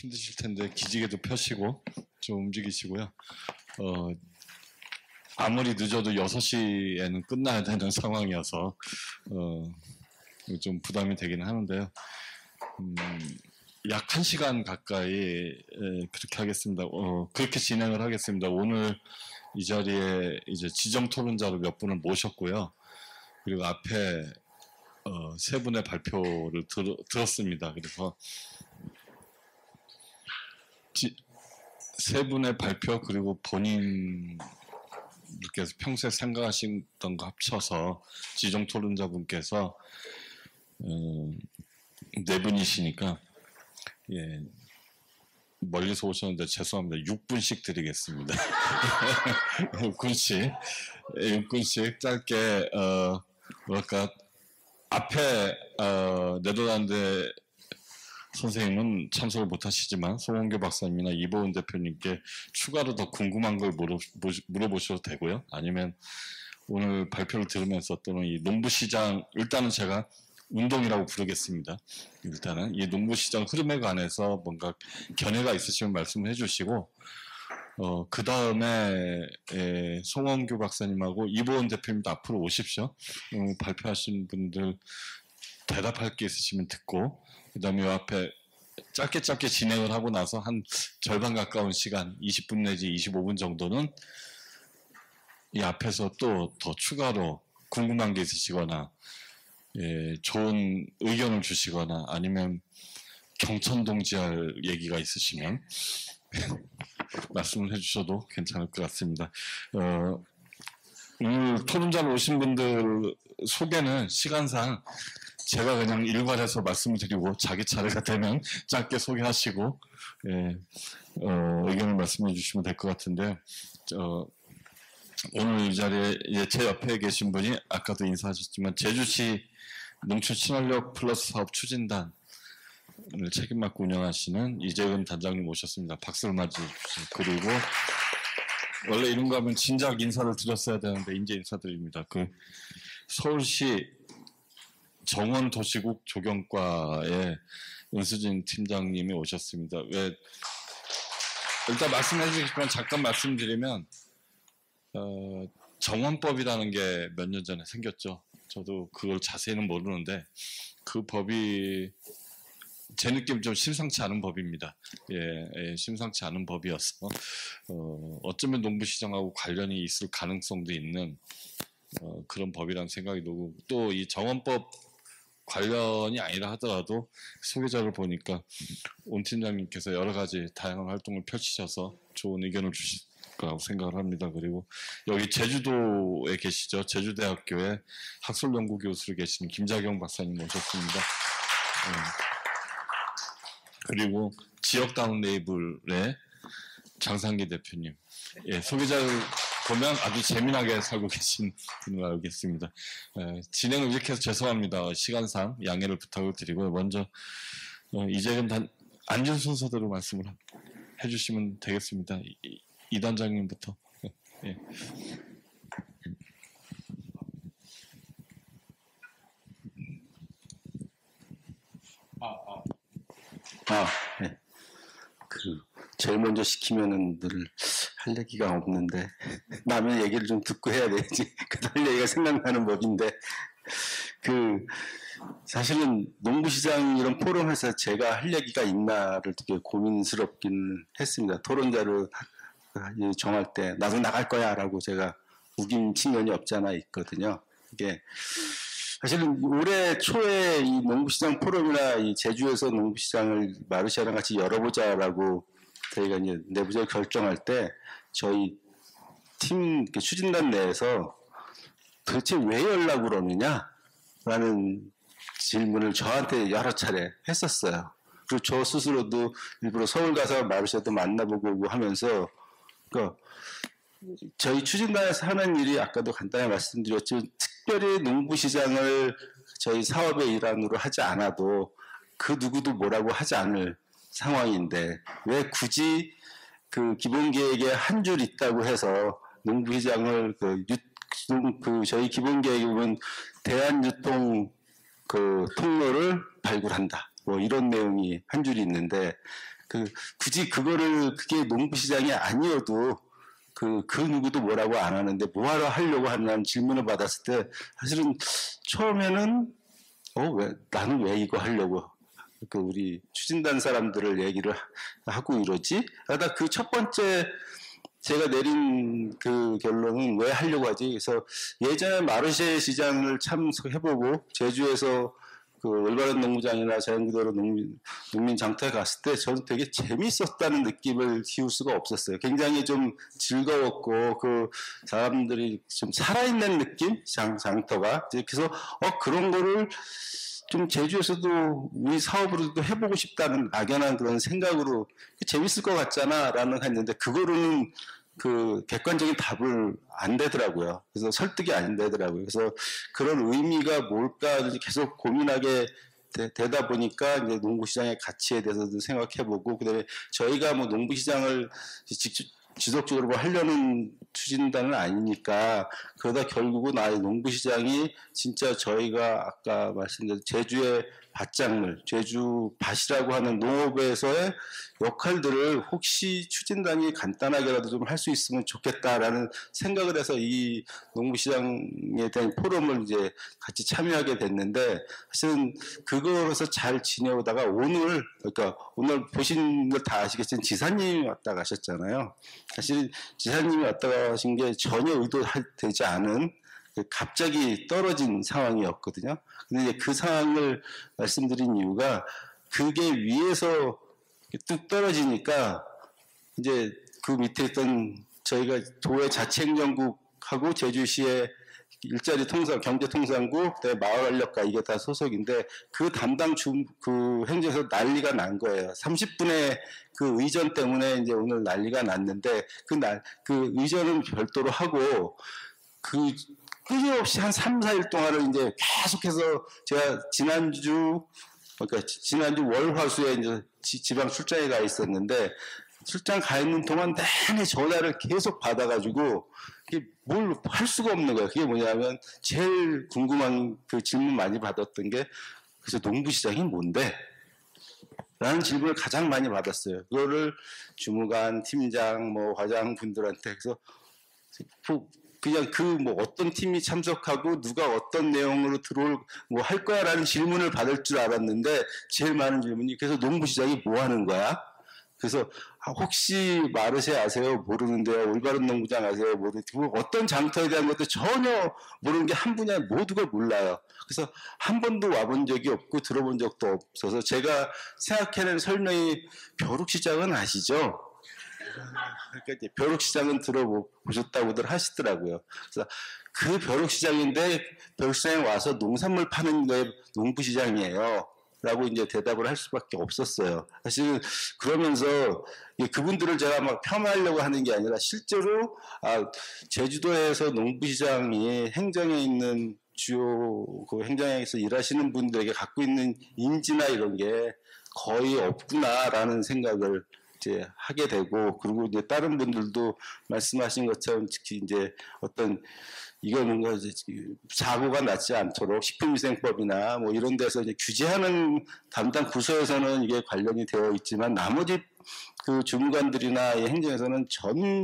힘드실 텐데 기지개도 펴시고 좀 움직이시고요. 아무리 늦어도 6시에는 끝나야 되는 상황이어서 좀 부담이 되긴 하는데요. 약 1시간 가까이 그렇게 하겠습니다. 그렇게 진행을 하겠습니다. 오늘 이 자리에 이제 지정 토론자로 몇 분을 모셨고요. 그리고 앞에 세 분의 발표를 들었습니다. 그래서 세 분의 발표 그리고 본인께서 평소에 생각하시던 거 합쳐서 지정 토론자분께서 네 분이시니까 예, 멀리서 오셨는데 죄송합니다. 6분씩 드리겠습니다. 6분씩 짧게 뭐랄까 앞에 네덜란드 선생님은 참석을 못하시지만 송원교 박사님이나 이보은 대표님께 추가로 더 궁금한 걸 물어보셔도 되고요. 아니면 오늘 발표를 들으면서 또는 이 농부시장 일단은 제가 운동이라고 부르겠습니다. 일단은 이 농부시장 흐름에 관해서 뭔가 견해가 있으시면 말씀을 해주시고 그 다음에 송원교 박사님하고 이보은 대표님도 앞으로 오십시오. 발표하신 분들 대답할 게 있으시면 듣고 그 다음에 이 앞에 짧게 진행을 하고 나서 한 절반 가까운 시간 20분 내지 25분 정도는 이 앞에서 또 더 추가로 궁금한 게 있으시거나 좋은 의견을 주시거나 아니면 경천동지할 얘기가 있으시면 말씀을 해주셔도 괜찮을 것 같습니다. 오늘 토론자로 오신 분들 소개는 시간상 제가 그냥 일괄해서 말씀을 드리고 자기 차례가 되면 짧게 소개하시고 의견을 말씀해 주시면 될 것 같은데 오늘 이 자리에 제 옆에 계신 분이 아까도 인사하셨지만 제주시 농촌 친환력 플러스 사업 추진단을 책임 맡고 운영하시는 이재은 단장님 오셨습니다. 박수를 맞으시죠. 그리고 원래 이런 거 하면 진작 인사를 드렸어야 되는데 이제 인사드립니다. 서울시 정원도시국 조경과의 은수진 팀장님이 오셨습니다. 일단 말씀해 주시지만 잠깐 말씀드리면 정원법이라는 게 몇 년 전에 생겼죠. 저도 그걸 자세히는 모르는데 그 법이 제 느낌 좀 심상치 않은 법입니다. 심상치 않은 법이어서 어쩌면 농부시장하고 관련이 있을 가능성도 있는 그런 법이라는 생각이 들고 또 이 정원법 관련이 아니라 하더라도 소개자를 보니까 온 팀장님께서 여러 가지 다양한 활동을 펼치셔서 좋은 의견을 주실 거라고 생각을 합니다. 그리고 여기 제주도에 계시죠. 제주대학교의 학술연구교수로 계신 김자경 박사님 모셨습니다. 그리고 지역다운 레이블의 장상기 대표님. 소개자를 보면 아주 재미나게 살고 계신 분으로 알겠습니다. 진행을 이렇게 해서 죄송합니다. 시간상 양해를 부탁을 드리고 먼저 이재근 앉은 순서대로 말씀을 해주시면 되겠습니다. 이 단장님부터. 예. 네. 제일 먼저 시키면은 늘 할 얘기가 없는데, 남의 얘기를 좀 듣고 해야 되지. 할 얘기가 생각나는 법인데, 사실은 농부시장 이런 포럼에서 제가 할 얘기가 있나를 되게 고민스럽긴 했습니다. 토론자를 정할 때, 나도 나갈 거야 라고 제가 우긴 측면이 없지 않아 있거든요. 이게, 사실은 올해 초에 이 농부시장 포럼이나 이 제주에서 농부시장을 마르시아랑 같이 열어보자라고 저희가 이제 내부적으로 결정할 때 저희 팀 추진단 내에서 도대체 왜 열라고 그러느냐라는 질문을 저한테 여러 차례 했었어요. 그리고 저 스스로도 일부러 서울 가서 마르시아도 만나보고 오고 하면서 저희 추진단에서 하는 일이 아까도 간단히 말씀드렸지만 특별히 농부시장을 저희 사업의 일환으로 하지 않아도 그 누구도 뭐라고 하지 않을 상황인데 왜 굳이 기본계획에 한 줄 있다고 해서 농부시장을 저희 기본계획에 보면 대한유통 통로를 발굴한다. 뭐 이런 내용이 한 줄이 있는데 굳이 그게 농부시장이 아니어도 그 누구도 뭐라고 안 하는데 뭐하러 하려고 하는 질문을 받았을 때 사실은 처음에는 나는 왜 이거 하려고 우리 추진단 사람들을 얘기를 하고 이러지? 하다 그 첫 번째 제가 내린 그 결론은 왜 하려고 하지? 그래서 예전에 마르쉐 시장을 참석해보고 제주에서 올바른 농구장이나 자연그대로 농민 장터에 갔을 때 저는 되게 재밌었다는 느낌을 키울 수가 없었어요. 굉장히 좀 즐거웠고 사람들이 좀 살아있는 느낌? 장터가. 그래서 그런 거를 좀 제주에서도 우리 사업으로도 해보고 싶다는 막연한 그런 생각으로 재밌을 것 같잖아 라는 했는데 그거로는 객관적인 답을 안 되더라고요. 그래서 설득이 안 되더라고요. 그래서 그런 의미가 뭘까 계속 고민하게 되다 보니까 이제 농구시장의 가치에 대해서도 생각해보고 그다음에 저희가 뭐 농구시장을 직접 지속적으로 하려는 추진단은 아니니까 그러다 결국은 농구시장이 진짜 저희가 아까 말씀드린 제주의 밭작물, 제주 밭이라고 하는 농업에서의 역할들을 혹시 추진단이 간단하게라도 좀 할 수 있으면 좋겠다라는 생각을 해서 이 농구시장에 대한 포럼을 이제 같이 참여하게 됐는데 사실은 그거로서 잘 지내오다가 오늘 보신 걸 다 아시겠지만 지사님이 왔다 가셨잖아요. 사실 지사님이 왔다 가신 게 전혀 의도되지 않은 갑자기 떨어진 상황이었거든요. 근데 이제 그 상황을 말씀드린 이유가 그게 위에서 뚝 떨어지니까 이제 그 밑에 있던 저희가 도의 자치행정국하고 제주시의 일자리 통상, 경제통상국, 마을활력가 이게 다 소속인데 그 담당 행정에서 난리가 난 거예요. 30분의 그 의전 때문에 이제 오늘 난리가 났는데 그 의전은 별도로 하고 끊임없이 한 3, 4일 동안을 이제 계속해서 제가 지난주 월화수에 이제 지방 출장에 가 있었는데 출장 가 있는 동안 내내 전화를 계속 받아가지고 이게 뭘 할 수가 없는 거예요. 그게 뭐냐면 제일 궁금한 질문 많이 받았던 게 그래서 농부시장이 뭔데? 라는 질문을 가장 많이 받았어요. 그거를 주무관, 팀장, 과장분들한테 그래서 그냥 어떤 팀이 참석하고 누가 어떤 내용으로 할 거야라는 질문을 받을 줄 알았는데 제일 많은 질문이 그래서 농부시장이 뭐 하는 거야? 그래서 혹시 마르쉐 아세요? 모르는데요. 올바른 농구장 아세요? 모르는데 어떤 장터에 대한 것도 전혀 모르는 게 한 분야 모두가 몰라요. 그래서 한 번도 와본 적이 없고 들어본 적도 없어서 제가 생각해낸 설명이 벼룩시장은 아시죠? 그러니까 벼룩시장은 들어보셨다고들 하시더라고요. 그래서 그 벼룩시장인데 벼룩시장에 와서 농산물 파는 게 농부시장이에요. 라고 이제 대답을 할 수밖에 없었어요. 사실 그러면서 그분들을 제가 막 폄하하려고 하는 게 아니라 실제로 제주도에서 농부시장이 행정에 있는 주요 행정에서 일하시는 분들에게 갖고 있는 인지나 이런 게 거의 없구나라는 생각을 이제 하게 되고 그리고 이제 다른 분들도 말씀하신 것처럼 특히 이제 이거 뭔가 사고가 나지 않도록 식품위생법이나 이런 데서 이제 규제하는 담당 부서에서는 이게 관련이 되어 있지만 나머지 주무관들이나 행정에서는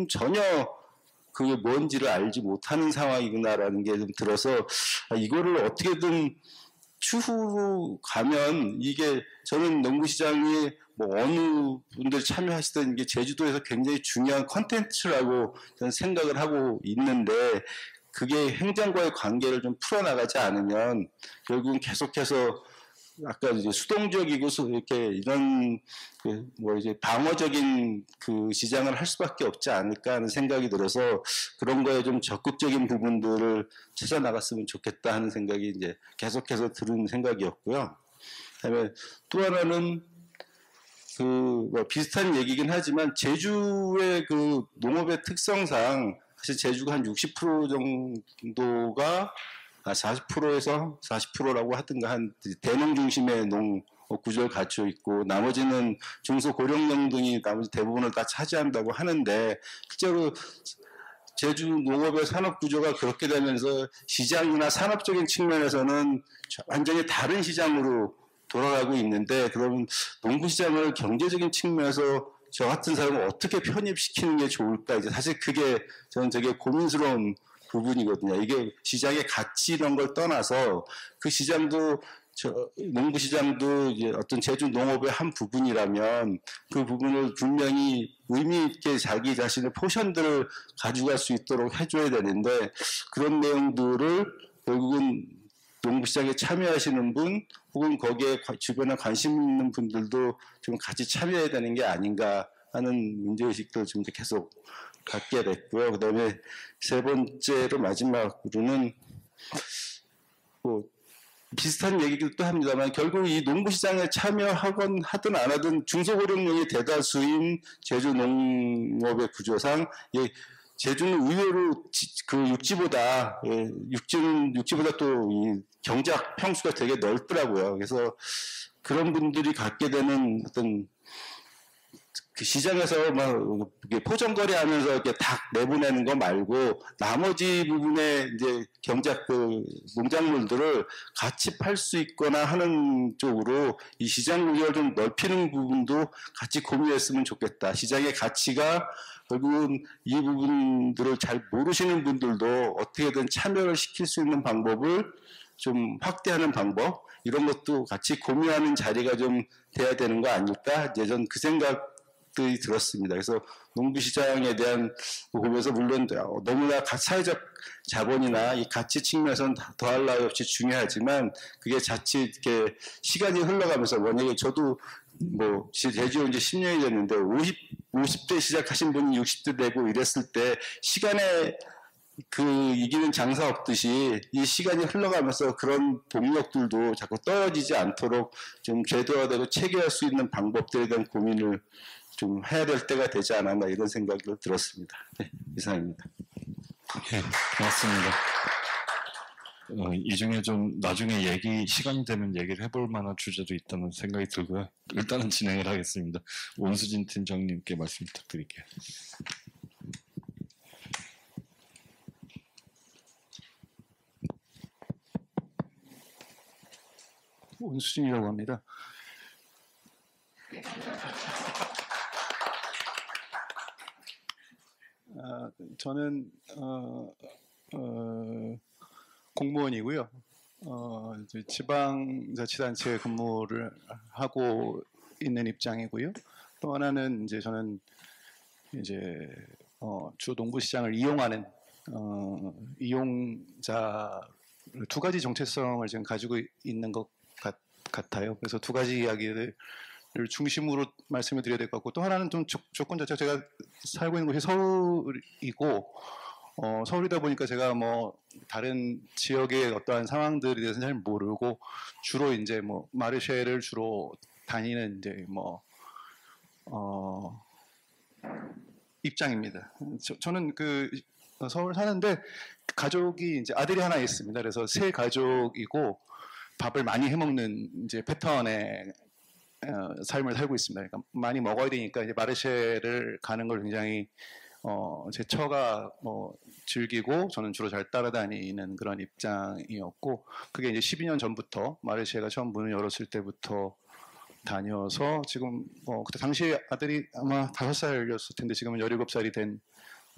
전혀 그게 뭔지를 알지 못하는 상황이구나라는 게 좀 들어서 이거를 어떻게든 추후로 가면 이게 저는 농구시장이 어느 분들 참여하시던 이게 제주도에서 굉장히 중요한 컨텐츠라고 저는 생각을 하고 있는데 그게 행정과의 관계를 좀 풀어나가지 않으면 결국은 계속해서 아까 이제 수동적이고 이렇게 이런 이제 방어적인 시장을 할 수밖에 없지 않을까 하는 생각이 들어서 그런 거에 좀 적극적인 부분들을 찾아 나갔으면 좋겠다 하는 생각이 이제 계속해서 들은 생각이었고요. 그다음에 또 하나는 비슷한 얘기긴 하지만 제주의 농업의 특성상 사실 제주가 한 60% 정도가 40%에서 40%라고 하든가 한 대농 중심의 농업 구조를 갖추고 있고 나머지는 중소고령농 등이 나머지 대부분을 다 차지한다고 하는데 실제로 제주 농업의 산업 구조가 그렇게 되면서 시장이나 산업적인 측면에서는 완전히 다른 시장으로 돌아가고 있는데 그러면 농구시장을 경제적인 측면에서 저 같은 사람을 어떻게 편입시키는 게 좋을까? 이제 사실 그게 저는 되게 고민스러운 부분이거든요. 이게 시장의 가치 이런 걸 떠나서 그 시장도 농구 시장도 이제 어떤 제주 농업의 한 부분이라면 그 부분을 분명히 의미 있게 자기 자신의 포션들을 가져갈 수 있도록 해줘야 되는데 그런 내용들을 결국은 농구 시장에 참여하시는 분 혹은 거기에 주변에 관심 있는 분들도 좀 같이 참여해야 되는 게 아닌가 하는 문제의식도 좀 계속 갖게 됐고요. 그 다음에 세 번째로 마지막으로는 뭐 비슷한 얘기도 합니다만 결국 이 농구시장에 참여하건 하든 안 하든 중소고령층이 대다수인 제주 농업의 구조상 제주는 의외로 그 육지보다 육지보다 또 이 경작 평수가 되게 넓더라고요. 그래서 그런 분들이 갖게 되는 어떤 그 시장에서 막 포장거리 하면서 이렇게 닭 내보내는 거 말고 나머지 부분에 이제 경작 그 농작물들을 같이 팔 수 있거나 하는 쪽으로 이 시장 구조를 좀 넓히는 부분도 같이 고민했으면 좋겠다. 시장의 가치가 결국은 이 부분들을 잘 모르시는 분들도 어떻게든 참여를 시킬 수 있는 방법을 좀 확대하는 방법 이런 것도 같이 고민하는 자리가 좀 돼야 되는 거 아닐까? 이제 전 그 생각들이 들었습니다. 그래서 농구시장에 대한 보면서 물론 너무나 사회적 자본이나 이 가치 측면에서는 더할 나위 없이 중요하지만 그게 자칫 이렇게 시간이 흘러가면서 만약에 저도 뭐 제주 온 지 10년이 됐는데 50대 시작하신 분이 60대 되고 이랬을 때 시간에 그 이기는 장사 없듯이 이 시간이 흘러가면서 그런 동력들도 자꾸 떨어지지 않도록 좀 제도화되고 체계할 수 있는 방법들에 대한 고민을 좀 해야 될 때가 되지 않았나 이런 생각이 들었습니다. 네, 이상입니다. 예, 고맙습니다. 이 중에 좀 나중에 시간이 되면 얘기를 해볼 만한 주제도 있다는 생각이 들고요. 일단은 진행을 하겠습니다. 원수진 팀장님께 말씀 부탁드릴게요. 원수진이라고 합니다. 저는 공무원이고요. 지방자치단체에 근무를 하고 있는 입장이고요. 또 하나는 이제 저는 이제 주 농구시장을 이용하는 이용자 두 가지 정체성을 지금 가지고 있는 것 같아요. 그래서 두 가지 이야기를 중심으로 말씀을 드려야 될 것 같고 또 하나는 좀 조건 자체가 제가 살고 있는 곳이 서울이고 서울이다 보니까 제가 뭐 다른 지역의 어떠한 상황들에 대해서는 잘 모르고 주로 이제 뭐 마르쉐를 주로 다니는 이제 뭐 입장입니다. 저는 그 서울 사는데 가족이 이제 아들이 하나 있습니다. 그래서 세 가족이고 밥을 많이 해먹는 이제 패턴의 삶을 살고 있습니다. 그러니까 많이 먹어야 되니까 이제 마르쉐를 가는 걸 굉장히 제 처가 뭐 즐기고 저는 주로 잘 따라다니는 그런 입장이었고 그게 이제 12년 전부터 마르쉐가 처음 문을 열었을 때부터 다녀서 지금 그때 당시 아들이 아마 5살이었을 텐데 지금은 17살이 된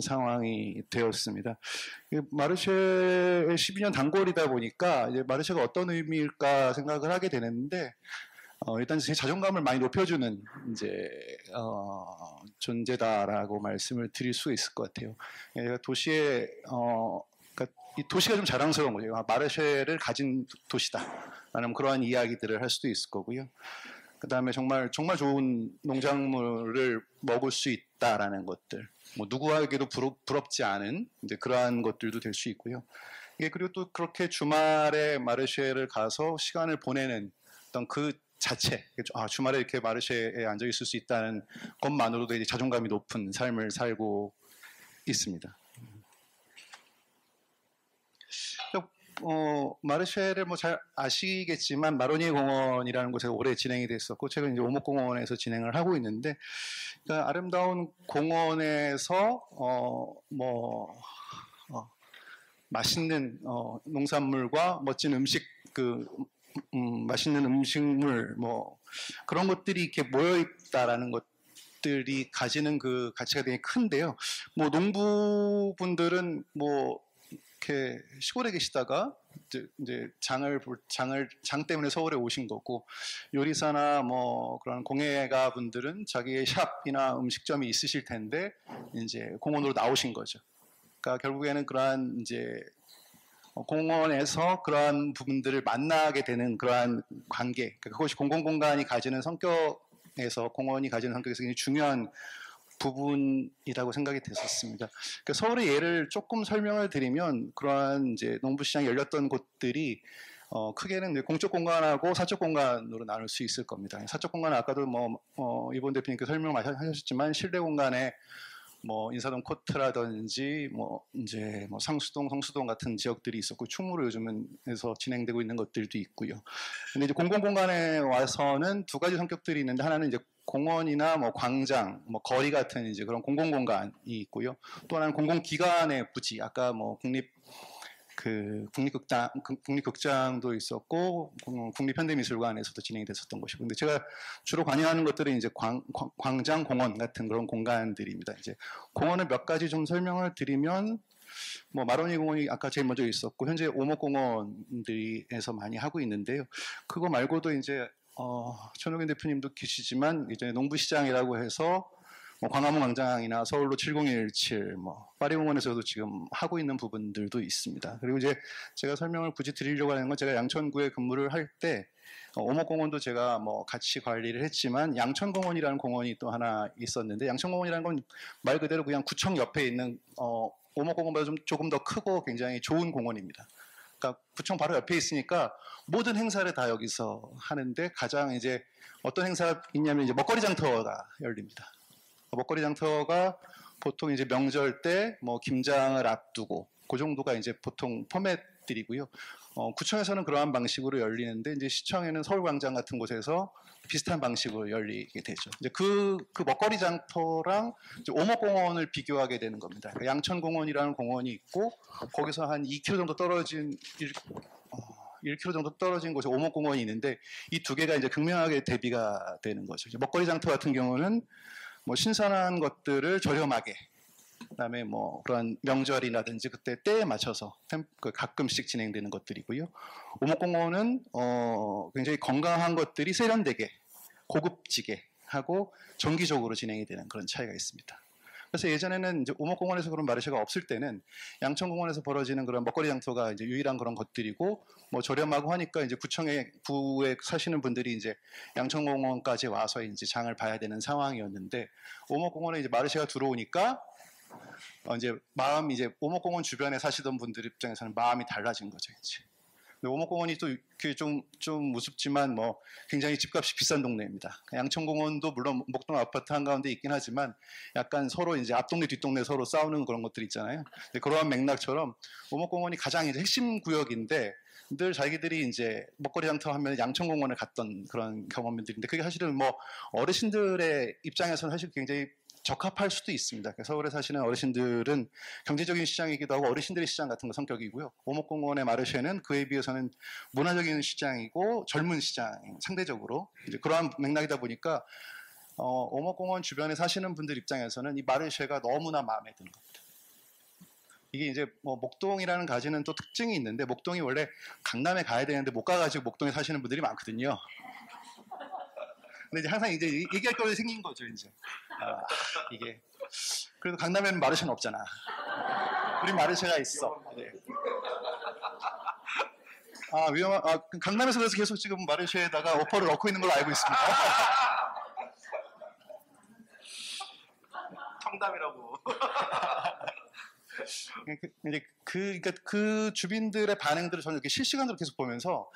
상황이 되었습니다. 마르쉐의 12년 단골이다 보니까 이제 마르쉐가 어떤 의미일까 생각을 하게 되는데 일단 제 자존감을 많이 높여주는 이제 존재다라고 말씀을 드릴 수 있을 것 같아요. 도시에 그러니까 이 도시가 좀 자랑스러운 거죠. 마르쉐를 가진 도시다라는 그러한 이야기들을 할 수도 있을 거고요. 그 다음에 정말 좋은 농작물을 먹을 수 있다라는 것들, 뭐 누구에게도 부럽지 않은 이제 그러한 것들도 될 수 있고요. 그리고 또 그렇게 주말에 마르쉐를 가서 시간을 보내는 어떤 그 자체, 주말에 이렇게 마르쉐에 앉아 있을 수 있다는 것만으로도 이제 자존감이 높은 삶을 살고 있습니다. 마르쉐를 뭐 잘 아시겠지만 마로니에 공원이라는 곳에 오래 진행이 됐었고 최근 이제 오목공원에서 진행을 하고 있는데 그러니까 아름다운 공원에서 맛있는 농산물과 멋진 음식 그 맛있는 음식물 뭐 그런 것들이 이렇게 모여 있다라는 것들이 가지는 그 가치가 되게 큰데요. 뭐 농부분들은 뭐 이렇게 시골에 계시다가 이제 장 때문에 서울에 오신 거고, 요리사나 뭐 그런 공예가 분들은 자기의 샵이나 음식점이 있으실 텐데 이제 공원으로 나오신 거죠. 그러니까 결국에는 그러한 이제 공원에서 그러한 부분들을 만나게 되는 그러한 관계, 그러니까 그것이 공공공간이 가지는 성격에서, 공원이 가지는 성격에서 굉장히 중요한 부분이라고 생각이 됐었습니다. 그러니까 서울의 예를 조금 설명을 드리면, 그러한 이제 농부시장이 열렸던 곳들이 크게는 이제 공적 공간하고 사적 공간으로 나눌 수 있을 겁니다. 사적 공간은 아까도 이본 대표님께서 설명 많이 하셨지만, 실내 공간에 뭐 인사동 코트라든지 뭐 이제 뭐 상수동, 성수동 같은 지역들이 있었고, 충무로 요즘은에서 진행되고 있는 것들도 있고요. 근데 이제 공공공간에 와서는 두 가지 성격들이 있는데, 하나는 이제 공원이나 뭐 광장, 뭐 거리 같은 이제 그런 공공공간이 있고요. 또 하나는 공공기관의 부지, 아까 뭐 국립극장도 있었고 국립현대미술관에서도 진행이 됐었던 것이고, 근데 제가 주로 관여하는 것들은 이제 광장, 공원 같은 그런 공간들입니다. 이제 공원을 몇 가지 좀 설명을 드리면, 뭐 마로니 공원이 아까 제일 먼저 있었고, 현재 오목공원들에서 많이 하고 있는데요. 그거 말고도 이제 천호균 대표님도 계시지만, 이제 농부시장이라고 해서 뭐 광화문 광장이나 서울로 7017, 뭐 파리공원에서도 지금 하고 있는 부분들도 있습니다. 그리고 이제 제가 설명을 굳이 드리려고 하는 건, 제가 양천구에 근무를 할 때 오목공원도 제가 뭐 같이 관리를 했지만, 양천공원이라는 공원이 또 하나 있었는데, 양천공원이라는 건 말 그대로 그냥 구청 옆에 있는 오목공원보다 조금 더 크고 굉장히 좋은 공원입니다. 그러니까 구청 바로 옆에 있으니까 모든 행사를 다 여기서 하는데, 가장 이제 어떤 행사가 있냐면 이제 먹거리 장터가 열립니다. 먹거리 장터가 보통 이제 명절 때 뭐 김장을 앞두고, 그 정도가 이제 보통 포맷들이고요. 구청에서는 그러한 방식으로 열리는데, 이제 시청에는 서울광장 같은 곳에서 비슷한 방식으로 열리게 되죠. 이제 그 먹거리 장터랑 이제 오목공원을 비교하게 되는 겁니다. 그러니까 양천공원이라는 공원이 있고, 거기서 한 2km 정도 떨어진 1km 정도 떨어진 곳에 오목공원이 있는데, 이 두 개가 이제 극명하게 대비가 되는 거죠. 이제 먹거리 장터 같은 경우는 뭐 신선한 것들을 저렴하게, 그다음에 뭐 그런 명절이라든지 그때 때에 맞춰서 가끔씩 진행되는 것들이고요. 오목공원은 굉장히 건강한 것들이 세련되게, 고급지게 하고 정기적으로 진행이 되는 그런 차이가 있습니다. 그래서 예전에는 이제 오목공원에서 그런 마르쉐가 없을 때는 양천공원에서 벌어지는 그런 먹거리 장터가 이제 유일한 그런 것들이고, 뭐 저렴하고 하니까 이제 구에 사시는 분들이 이제 양천공원까지 와서 이제 장을 봐야 되는 상황이었는데, 오목공원에 이제 마르쉐가 들어오니까 이제 이제 오목공원 주변에 사시던 분들 입장에서는 마음이 달라진 거죠, 이제. 오목공원이 또 좀 우습지만 뭐 굉장히 집값이 비싼 동네입니다. 양천공원도 물론 목동 아파트 한가운데 있긴 하지만, 약간 서로 이제 앞동네 뒷동네 서로 싸우는 그런 것들 있잖아요. 그러한 맥락처럼 오목공원이 가장 이제 핵심 구역인데, 늘 자기들이 이제 먹거리 장터 하면 양천공원을 갔던 그런 경험들인데, 그게 사실은 뭐 어르신들의 입장에서는 사실 굉장히 적합할 수도 있습니다. 서울에 사시는 어르신들은 경제적인 시장이기도 하고 어르신들의 시장 같은 거 성격이고요. 오목공원의 마르쉐는 그에 비해서는 문화적인 시장이고 젊은 시장, 상대적으로 이제 그러한 맥락이다 보니까 오목공원 주변에 사시는 분들 입장에서는 이 마르쉐가 너무나 마음에 드는 겁니다. 이게 이제 뭐 목동이라는 가지는 또 특징이 있는데, 목동이 원래 강남에 가야 되는데 못 가가지고 목동에 사시는 분들이 많거든요. 근데 이제 항상 이제 얘기할 거리 생긴 거죠, 이제. 이게. 그래도 강남에는 마르쉐는 없잖아. 우리 마르쉐가 있어. 네. 강남에서 그래서 계속 지금 마르쉐에다가 오퍼를 넣고 있는 걸로 알고 있습니다. 청담이라고. 그러니까 그 주민들의 반응들을 저는 이렇게 실시간으로 계속 보면서,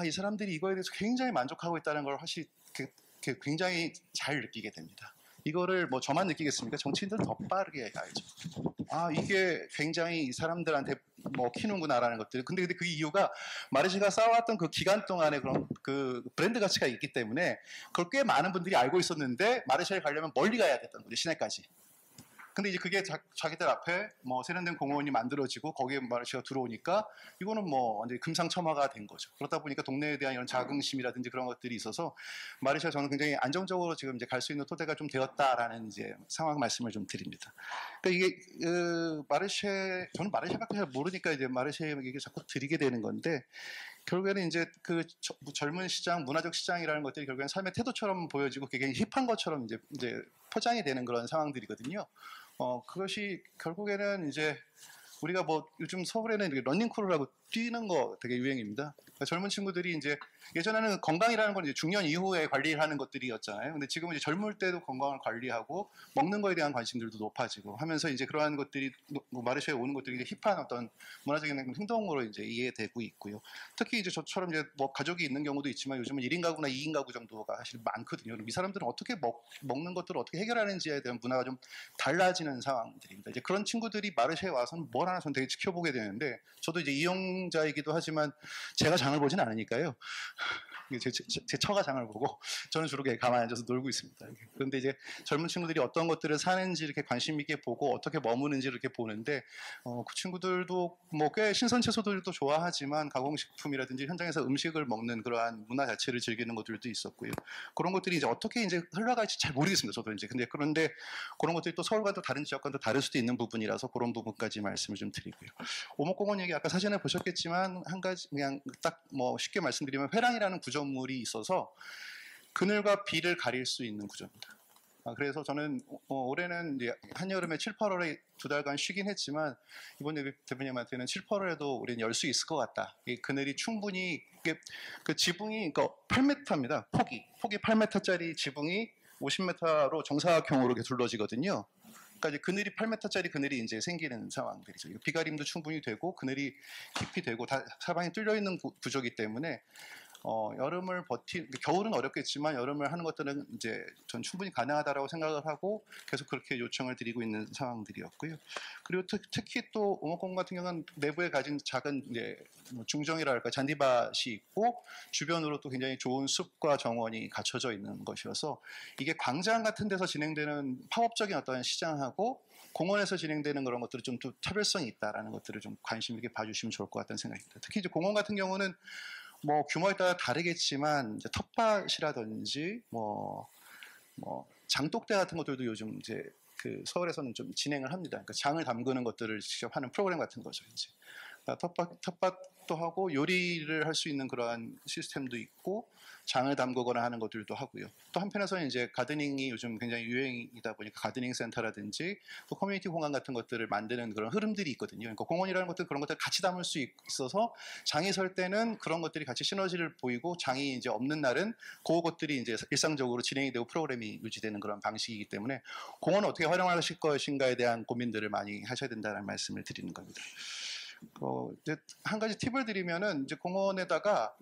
이 사람들이 이거에 대해서 굉장히 만족하고 있다는 걸 굉장히 잘 느끼게 됩니다. 이거를 뭐 저만 느끼겠습니까? 정치인들은 더 빠르게 알죠. 이게 굉장히 이 사람들한테 먹히는구나라는 것들. 근데 그 이유가 마르쉐가 쌓아왔던 그 기간 동안에 그런 그 브랜드 가치가 있기 때문에, 그걸 꽤 많은 분들이 알고 있었는데 마르쉐에 가려면 멀리 가야 됐던 거죠, 시내까지. 근데 이제 그게 자기들 앞에 뭐 세련된 공원이 만들어지고 거기에 마르쉐가 들어오니까 이거는 뭐 완전히 금상첨화가 된 거죠. 그러다 보니까 동네에 대한 이런 자긍심이라든지 그런 것들이 있어서 마르쉐가 저는 굉장히 안정적으로 지금 이제 갈 수 있는 토대가 좀 되었다라는 이제 상황 말씀을 좀 드립니다. 그러니까 이게 마르쉐, 저는 마르쉐밖에 잘 모르니까 이제 마르쉐에게 자꾸 드리게 되는 건데, 결국에는 이제 그 젊은 시장, 문화적 시장이라는 것들이 결국엔 삶의 태도처럼 보여지고 굉장히 힙한 것처럼 이제 포장이 되는 그런 상황들이거든요. 그것이 결국에는 이제 우리가 뭐 요즘 서울에는 러닝크루라고 뛰는 거 되게 유행입니다. 그러니까 젊은 친구들이 이제 예전에는 건강이라는 건 이제 중년 이후에 관리를 하는 것들이었잖아요. 근데 지금은 이제 젊을 때도 건강을 관리하고 먹는 거에 대한 관심들도 높아지고 하면서 이제 그러한 것들이 마르쉐에 오는 것들이 이제 힙한 어떤 문화적인 행동으로 이제 이해되고 있고요. 특히 이제 저처럼 이제 뭐 가족이 있는 경우도 있지만 요즘은 1인 가구나 2인 가구 정도가 사실 많거든요. 이 사람들은 어떻게 먹는 것들을 어떻게 해결하는지에 대한 문화가 좀 달라지는 상황들입니다. 이제 그런 친구들이 마르쉐에 와서는 뭘 하나 전 되게 지켜보게 되는데, 저도 이제 이용자이기도 하지만 제가 장을 보진 않으니까요. 제 처가 장을 보고 저는 주로 가만히 앉아서 놀고 있습니다. 그런데 이제 젊은 친구들이 어떤 것들을 사는지 이렇게 관심 있게 보고 어떻게 머무는지 이렇게 보는데, 그 친구들도 뭐 꽤 신선 채소들도 좋아하지만 가공식품이라든지 현장에서 음식을 먹는 그러한 문화 자체를 즐기는 것들도 있었고요. 그런 것들이 이제 어떻게 이제 흘러갈지 잘 모르겠습니다. 저도 이제 그런데 그런 것들이 또 서울과 또 다른 지역과도 다를 수도 있는 부분이라서 그런 부분까지 말씀을 좀 드리고요. 오목공원 얘기 아까 사진에 보셨겠지만 한 가지 그냥 딱 뭐 쉽게 말씀드리면 회랑이라는 구조물이 있어서 그늘과 비를 가릴 수 있는 구조입니다. 그래서 저는 올해는 이제 한여름에 7, 8월에 2달간 쉬긴 했지만 이번 대표님한테는 7, 8월에도 우리는 열 수 있을 것 같다. 이 그늘이 충분히 그 지붕이 그러니까 8m입니다. 폭이 8m짜리 지붕이 50m로 정사각형으로 이렇게 둘러지거든요. 그러니까 이제 그늘이 8m짜리 그늘이 이제 생기는 상황들이죠. 비가림도 충분히 되고 그늘이 깊이 되고 다 사방이 뚫려 있는 구조이기 때문에 여름을 겨울은 어렵겠지만 여름을 하는 것들은 이제 전 충분히 가능하다라고 생각을 하고 계속 그렇게 요청을 드리고 있는 상황들이었고요. 그리고 특히 또 오목공원 같은 경우는 내부에 가진 작은 이제 뭐 중정이라 할까 잔디밭이 있고 주변으로 또 굉장히 좋은 숲과 정원이 갖춰져 있는 것이어서 이게 광장 같은 데서 진행되는 파업적인 어떤 시장하고 공원에서 진행되는 그런 것들은 좀 또 차별성이 있다라는 것들을 좀 관심 있게 봐주시면 좋을 것 같다는 생각입니다. 특히 이제 공원 같은 경우는 뭐 규모에 따라 다르겠지만 이제 텃밭이라든지 뭐 장독대 같은 것들도 요즘 이제 그 서울에서는 좀 진행을 합니다. 그러니까 장을 담그는 것들을 직접 하는 프로그램 같은 거죠. 이제 텃밭도 하고 요리를 할 수 있는 그러한 시스템도 있고 장을 담그거나 하는 것들도 하고요. 또 한편에서는 이제 가드닝이 요즘 굉장히 유행이다 보니까 가드닝 센터라든지 또 커뮤니티 공간 같은 것들을 만드는 그런 흐름들이 있거든요. 그러니까 공원이라는 것들 그런 것들을 같이 담을 수 있어서 장이 설 때는 그런 것들이 같이 시너지를 보이고 장이 이제 없는 날은 그것들이 이제 일상적으로 진행이 되고 프로그램이 유지되는 그런 방식이기 때문에 공원을 어떻게 활용하실 것인가에 대한 고민들을 많이 하셔야 된다는 말씀을 드리는 겁니다. 이제 한 가지 팁을 드리면은 이제 공원에다가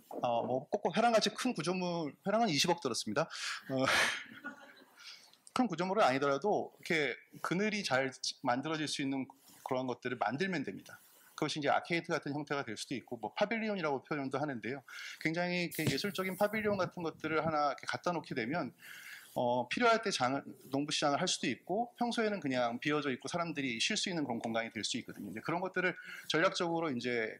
뭐 꼭꼭 회랑같이 큰 구조물, 회랑은 20억 들었습니다. 큰 구조물은 아니더라도 이렇게 그늘이 잘 만들어질 수 있는 그런 것들을 만들면 됩니다. 그것이 이제 아케이드 같은 형태가 될 수도 있고 뭐 파빌리온이라고 표현도 하는데요. 굉장히 예술적인 파빌리온 같은 것들을 하나 이렇게 갖다 놓게 되면 필요할 때 농부 시장을 할 수도 있고 평소에는 그냥 비어져 있고 사람들이 쉴 수 있는 그런 공간이 될 수 있거든요. 그런 것들을 전략적으로 이제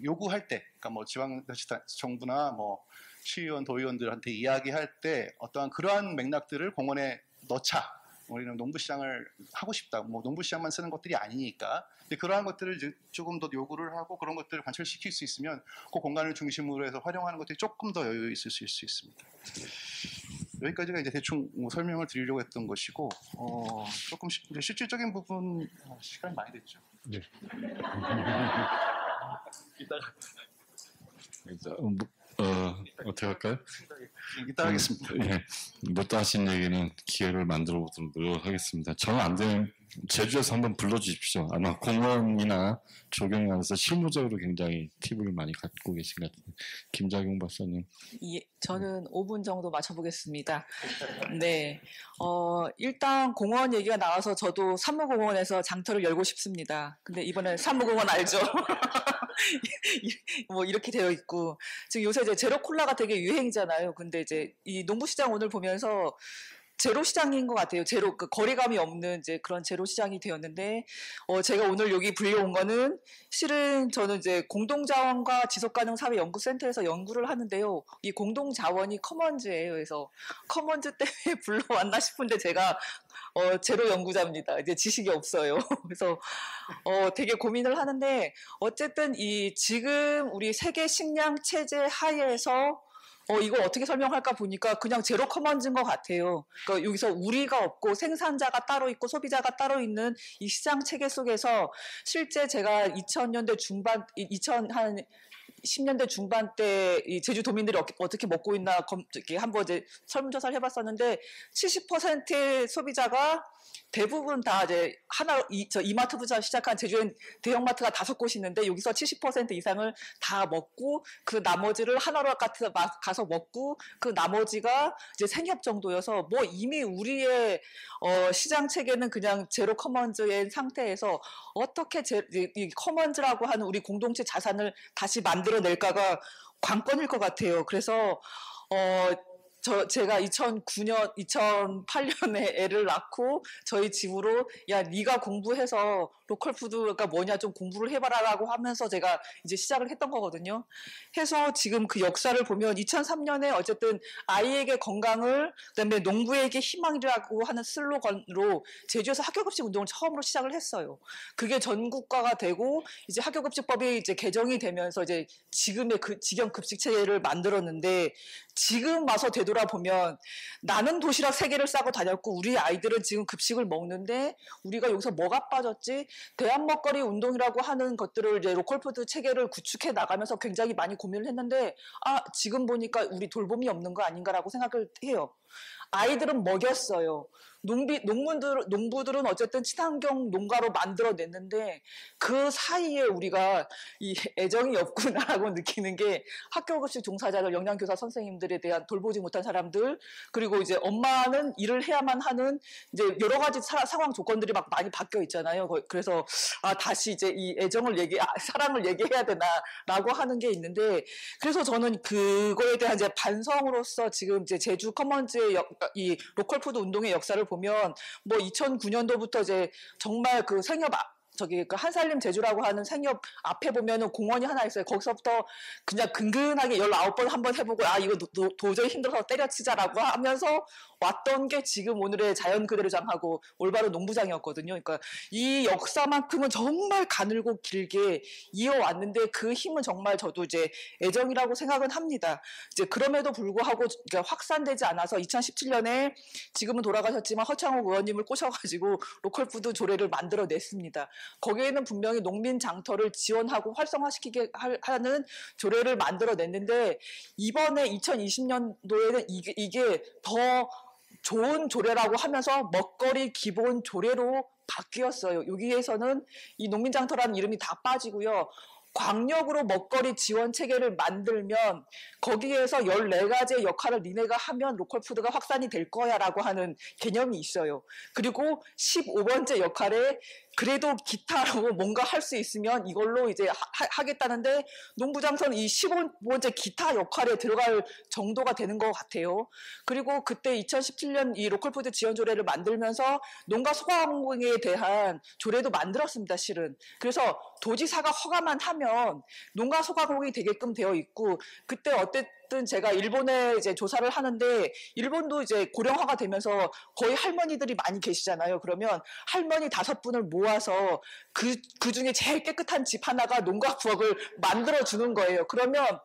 요구할 때, 그러니까 뭐 지방자치정부나 뭐 시의원, 도의원들한테 이야기할 때 어떠한 그러한 맥락들을 공원에 넣자. 우리는 농부 시장을 하고 싶다. 뭐 농부 시장만 쓰는 것들이 아니니까. 근데 그러한 것들을 이제 조금 더 요구를 하고 그런 것들을 관철시킬 수 있으면 그 공간을 중심으로 해서 활용하는 것들이 조금 더 여유 있을 수 있습니다. 여기까지가 이제 대충 설명을 드리려고 했던 것이고 조금 이제 실질적인 부분 시간이 많이 됐죠. 네. 어떻게 할까요? 이따 하겠습니다. 예, 못다 하신 얘기는 기회를 만들어 보도록 노력하겠습니다. 저는 안 되면 제주에서 한번 불러주십시오. 아마 공원이나 조경관에서 실무적으로 굉장히 팁을 많이 갖고 계신 것 같은데 김자경 박사님. 예, 저는 5분 정도 맞춰보겠습니다. 네, 일단 공원 얘기가 나와서 저도 산무공원에서 장터를 열고 싶습니다. 근데 이번에 산무공원 알죠? 뭐 이렇게 되어 있고 지금 요새 이제 제로 콜라가 되게 유행이잖아요. 근데 이제 이 농부시장 오늘 보면서 제로 시장인 것 같아요. 제로 그 거리감이 없는 이제 그런 제로 시장이 되었는데 제가 오늘 여기 불려온 거는 실은 저는 이제 공동자원과 지속가능사회연구센터에서 연구를 하는데요. 이 공동자원이 커먼즈예요. 그래서 커먼즈 때문에 불러왔나 싶은데 제가 제로 연구자입니다. 이제 지식이 없어요. 그래서 되게 고민을 하는데 어쨌든 이 지금 우리 세계 식량 체제 하에서 이걸 어떻게 설명할까 보니까 그냥 제로 커먼즈인 것 같아요. 그러니까 여기서 우리가 없고 생산자가 따로 있고 소비자가 따로 있는 이 시장 체계 속에서 실제 제가 2000년대 중반, 10년대 중반 때 이 제주도민들이 어떻게 먹고 있나 한번 이제 설문조사를 해봤었는데 70%의 소비자가 대부분 다 이제 이마트부터 시작한 제주엔 대형마트가 5곳이 있는데 여기서 70% 이상을 다 먹고 그 나머지를 하나로 가서 먹고 그 나머지가 이제 생협 정도여서 뭐 이미 우리의 시장 체계는 그냥 제로 커먼즈의 상태에서 어떻게 이 커먼즈라고 하는 우리 공동체 자산을 다시 만들어낼까가 관건일 것 같아요. 그래서 제가 2008년에 애를 낳고 저희 집으로 야 네가 공부해서 로컬푸드가 뭐냐 좀 공부를 해봐라라고 하면서 제가 이제 시작을 했던 거거든요. 해서 지금 그 역사를 보면 2003년에 어쨌든 아이에게 건강을 그다음에 농부에게 희망이라고 하는 슬로건으로 제주에서 학교급식 운동을 처음으로 시작을 했어요. 그게 전국화가 되고 이제 학교급식법이 이제 개정이 되면서 이제 지금의 그 직영 급식 체계를 만들었는데 지금 와서 되돌아보면 나는 도시락 3개를 싸고 다녔고 우리 아이들은 지금 급식을 먹는데 우리가 여기서 뭐가 빠졌지? 대한먹거리 운동이라고 하는 것들을 이제 로컬푸드 체계를 구축해 나가면서 굉장히 많이 고민을 했는데 지금 보니까 우리 돌봄이 없는 거 아닌가라고 생각을 해요. 아이들은 먹였어요. 농부들은 어쨌든 친환경 농가로 만들어냈는데 그 사이에 우리가 이 애정이 없구나라고 느끼는 게 학교급식 종사자들, 영양교사 선생님들에 대한 돌보지 못한 사람들, 그리고 이제 엄마는 일을 해야만 하는 이제 여러 가지 상황 조건들이 막 많이 바뀌어 있잖아요. 그래서 다시 이제 이 애정을 사랑을 얘기해야 되나라고 하는 게 있는데, 그래서 저는 그거에 대한 이제 반성으로서 지금 이제 제주 커먼즈의 이 로컬푸드 운동의 역사를 보면 뭐 2009년도부터 이제 정말 그 생협 그 한살림 제주라고 하는 생협 앞에 보면은 공원이 하나 있어요. 거기서부터 그냥 근근하게 19번 한번 해보고 이거 도저히 힘들어서 때려치자라고 하면서 왔던 게 지금 오늘의 자연 그대로장하고 올바른 농부장이었거든요. 그러니까 이 역사만큼은 정말 가늘고 길게 이어왔는데 그 힘은 정말 저도 이제 애정이라고 생각은 합니다. 이제 그럼에도 불구하고 확산되지 않아서 2017년에 지금은 돌아가셨지만 허창욱 의원님을 꼬셔가지고 로컬푸드 조례를 만들어냈습니다. 거기에는 분명히 농민 장터를 지원하고 활성화시키게 하는 조례를 만들어냈는데 이번에 2020년도에는 이게 더 좋은 조례라고 하면서 먹거리 기본 조례로 바뀌었어요. 여기에서는 이 농민장터라는 이름이 다 빠지고요. 광역으로 먹거리 지원 체계를 만들면 거기에서 14가지의 역할을 니네가 하면 로컬푸드가 확산이 될 거야 라고 하는 개념이 있어요. 그리고 15번째 역할에 그래도 기타로 뭔가 할 수 있으면 이걸로 이제 하겠다는데 농부장터는 이 15번째 기타 역할에 들어갈 정도가 되는 것 같아요. 그리고 그때 2017년 이 로컬푸드 지원 조례를 만들면서 농가 소가공에 대한 조례도 만들었습니다, 실은. 그래서 도지사가 허가만 하면 농가 소가공이 되게끔 되어 있고 그때 어쨌든 제가 일본에 이제 조사를 하는데 일본도 이제 고령화가 되면서 거의 할머니들이 많이 계시잖아요. 그러면 할머니 5분을 모아서 그 중에 제일 깨끗한 집 하나가 농가 부엌을 만들어 주는 거예요. 그러면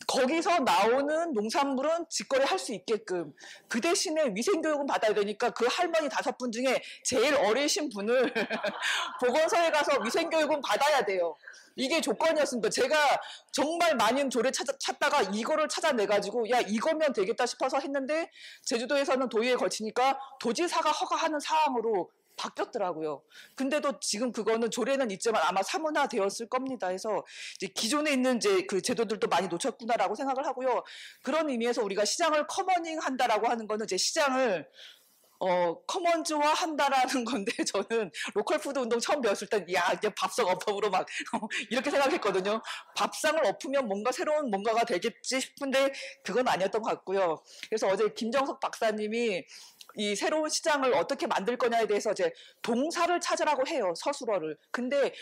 거기서 나오는 농산물은 직거래 할 수 있게끔 그 대신에 위생교육은 받아야 되니까 그 할머니 5분 중에 제일 어리신 분을 보건소에 가서 위생교육은 받아야 돼요. 이게 조건이었습니다. 제가 정말 많은 조례 찾다가 이거를 찾아내가지고 야 이거면 되겠다 싶어서 했는데 제주도에서는 도의에 거치니까 도지사가 허가하는 사항으로 바뀌었더라고요. 근데도 지금 그거는 조례는 있지만 아마 사문화 되었을 겁니다. 해서 이제 기존에 있는 이제 그 제도들도 많이 놓쳤구나라고 생각을 하고요. 그런 의미에서 우리가 시장을 커머닝 한다라고 하는 거는 이제 시장을 커먼즈화 한다라는 건데 저는 로컬푸드 운동 처음 배웠을 땐 야 이게 밥상 어법으로 막 이렇게 생각했거든요. 밥상을 엎으면 뭔가 새로운 뭔가가 되겠지 싶은데 그건 아니었던 것 같고요. 그래서 어제 김정석 박사님이 이 새로운 시장을 어떻게 만들 거냐에 대해서 이제 동사를 찾으라고 해요. 서술어를. 근데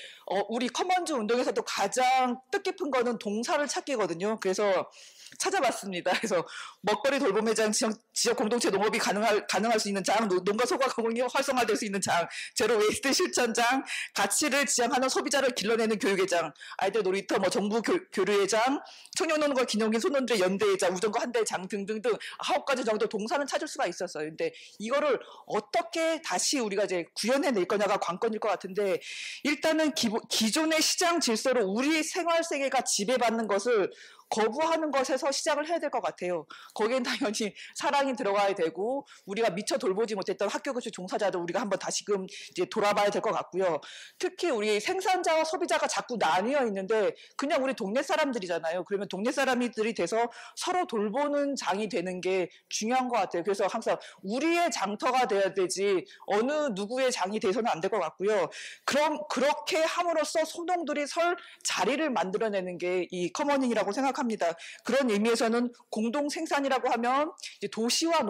우리 커먼즈 운동에서도 가장 뜻깊은 거는 동사를 찾기거든요. 그래서 찾아봤습니다. 그래서 먹거리 돌봄회장, 지역 공동체 농업이 가능할 수 있는 장, 농가 소가 공이 활성화될 수 있는 장, 제로 웨이스트 실천장, 가치를 지향하는 소비자를 길러내는 교육회장, 아이들 놀이터, 뭐 정부 교류회장, 청년농가 기념기 소년들의 연대회장, 우정과 한대장 등등등 9가지 정도 동사는 찾을 수가 있었어요. 근데 이거를 어떻게 다시 우리가 이제 구현해낼 거냐가 관건일 것 같은데, 일단은 기존의 시장 질서로 우리 생활 세계가 지배받는 것을 거부하는 것에서 시작을 해야 될 것 같아요. 거기엔 당연히 사랑이 들어가야 되고, 우리가 미처 돌보지 못했던 학교교실 종사자도 우리가 한번 다시금 이제 돌아봐야 될 것 같고요. 특히 우리 생산자와 소비자가 자꾸 나뉘어 있는데 그냥 우리 동네 사람들이잖아요. 그러면 동네 사람들이 돼서 서로 돌보는 장이 되는 게 중요한 것 같아요. 그래서 항상 우리의 장터가 돼야 되지 어느 누구의 장이 돼서는 안 될 것 같고요. 그렇게 함으로써 소농들이 설 자리를 만들어내는 게 이 커머닝이라고 생각합니다. 그런 의미에서는 공동 생산이라고 하면 이제 도시와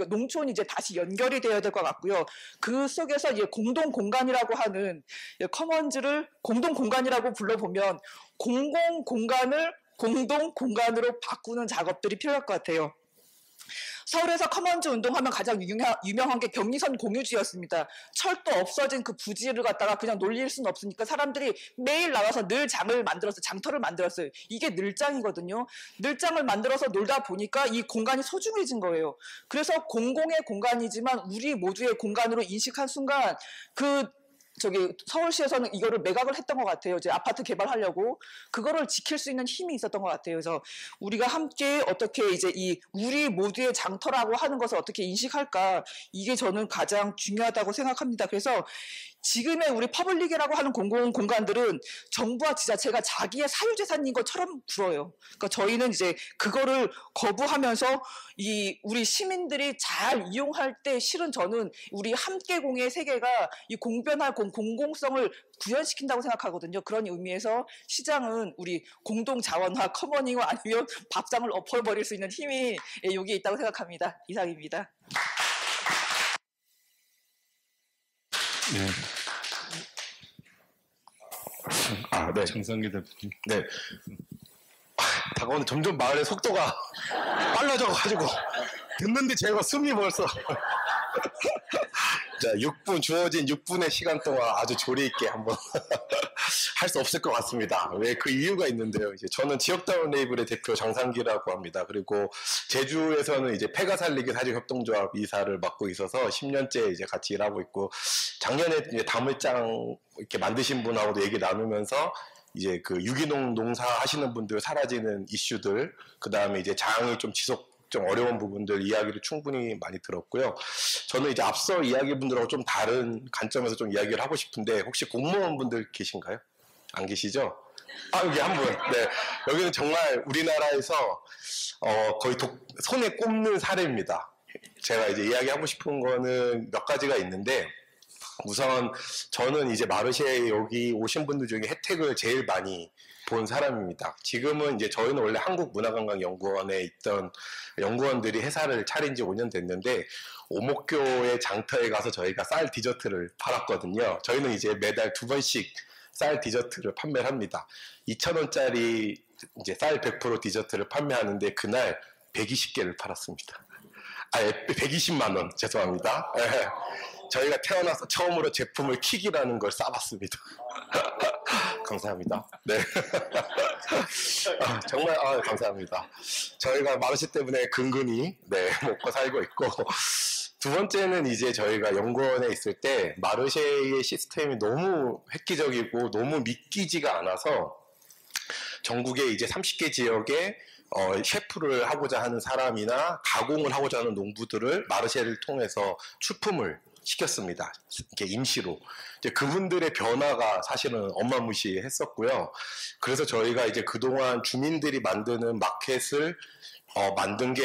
농촌이 이제 다시 연결이 되어야 될 것 같고요. 그 속에서 이제 공동 공간이라고 하는 커먼즈를 공동 공간이라고 불러보면 공공 공간을 공동 공간으로 바꾸는 작업들이 필요할 것 같아요. 서울에서 커먼즈 운동하면 가장 유명한 게 경리선 공유지였습니다. 철도 없어진 그 부지를 갖다가 그냥 놀릴 수는 없으니까 사람들이 매일 나와서 늘 장을 만들었어요. 장터를 만들었어요. 이게 늘장이거든요. 늘장을 만들어서 놀다 보니까 이 공간이 소중해진 거예요. 그래서 공공의 공간이지만 우리 모두의 공간으로 인식한 순간 서울시에서는 이거를 매각을 했던 것 같아요. 이제 아파트 개발하려고 그거를 지킬 수 있는 힘이 있었던 것 같아요. 그래서 우리가 함께 어떻게 이제 이 우리 모두의 장터라고 하는 것을 어떻게 인식할까, 이게 저는 가장 중요하다고 생각합니다. 그래서 지금의 우리 퍼블릭이라고 하는 공공 공간들은 정부와 지자체가 자기의 사유재산인 것처럼 굴어요. 그러니까 저희는 이제 그거를 거부하면서 우리 시민들이 잘 이용할 때 실은 저는 우리 함께공의 세계가 이 공변할 공공성을 구현시킨다고 생각하거든요. 그런 의미에서 시장은 우리 공동 자원화, 커머닝화 아니면 밥상을 엎어버릴 수 있는 힘이 여기에 있다고 생각합니다. 이상입니다. 네. 네. 정상기 대표님. 네. 다가오는 점점 말의 속도가 빨라져가지고 듣는데 제가 숨이 벌써 자, 주어진 6분의 시간 동안 아주 조리 있게 한번 할 수 없을 것 같습니다. 왜 그 이유가 있는데요. 이제 저는 지역다운 레이블의 대표 장상기라고 합니다. 그리고 제주에서는 이제 폐가 살리기 사직협동조합 이사를 맡고 있어서 10년째 이제 같이 일하고 있고, 작년에 이제 다물장 이렇게 만드신 분하고도 얘기 나누면서 이제 그 유기농 농사 하시는 분들 사라지는 이슈들, 그 다음에 이제 장이 좀 어려운 부분들 이야기를 충분히 많이 들었고요. 저는 이제 앞서 이야기분들하고 좀 다른 관점에서 좀 이야기를 하고 싶은데, 혹시 공무원분들 계신가요? 안 계시죠? 여기 한 분. 네. 여기는 정말 우리나라에서 거의 손에 꼽는 사례입니다. 제가 이제 이야기하고 싶은 거는 몇 가지가 있는데, 우선 저는 이제 마르쉐에 여기 오신 분들 중에 혜택을 제일 많이 본 사람입니다. 지금은 이제 저희는 원래 한국문화관광연구원에 있던 연구원들이 회사를 차린 지 5년 됐는데, 오목교의 장터에 가서 저희가 쌀 디저트를 팔았거든요. 저희는 이제 매달 2번씩 쌀 디저트를 판매를 합니다. 2,000원짜리 이제 쌀 100% 디저트를 판매하는데 그날 120개를 팔았습니다. 120만 원, 죄송합니다. 저희가 태어나서 처음으로 제품을 킥이라는 걸 싸봤습니다. 감사합니다. 네. 정말 감사합니다. 저희가 마르쉐 때문에 근근히 먹고 살고 있고, 두 번째는 이제 저희가 연구원에 있을 때 마르쉐의 시스템이 너무 획기적이고 너무 믿기지가 않아서 전국에 이제 30개 지역에 셰프를 하고자 하는 사람이나 가공을 하고자 하는 농부들을 마르쉐를 통해서 출품을 시켰습니다. 이렇게 임시로. 이제 그분들의 변화가 사실은 어마무시했었고요. 그래서 저희가 이제 그동안 주민들이 만드는 마켓을 만든 게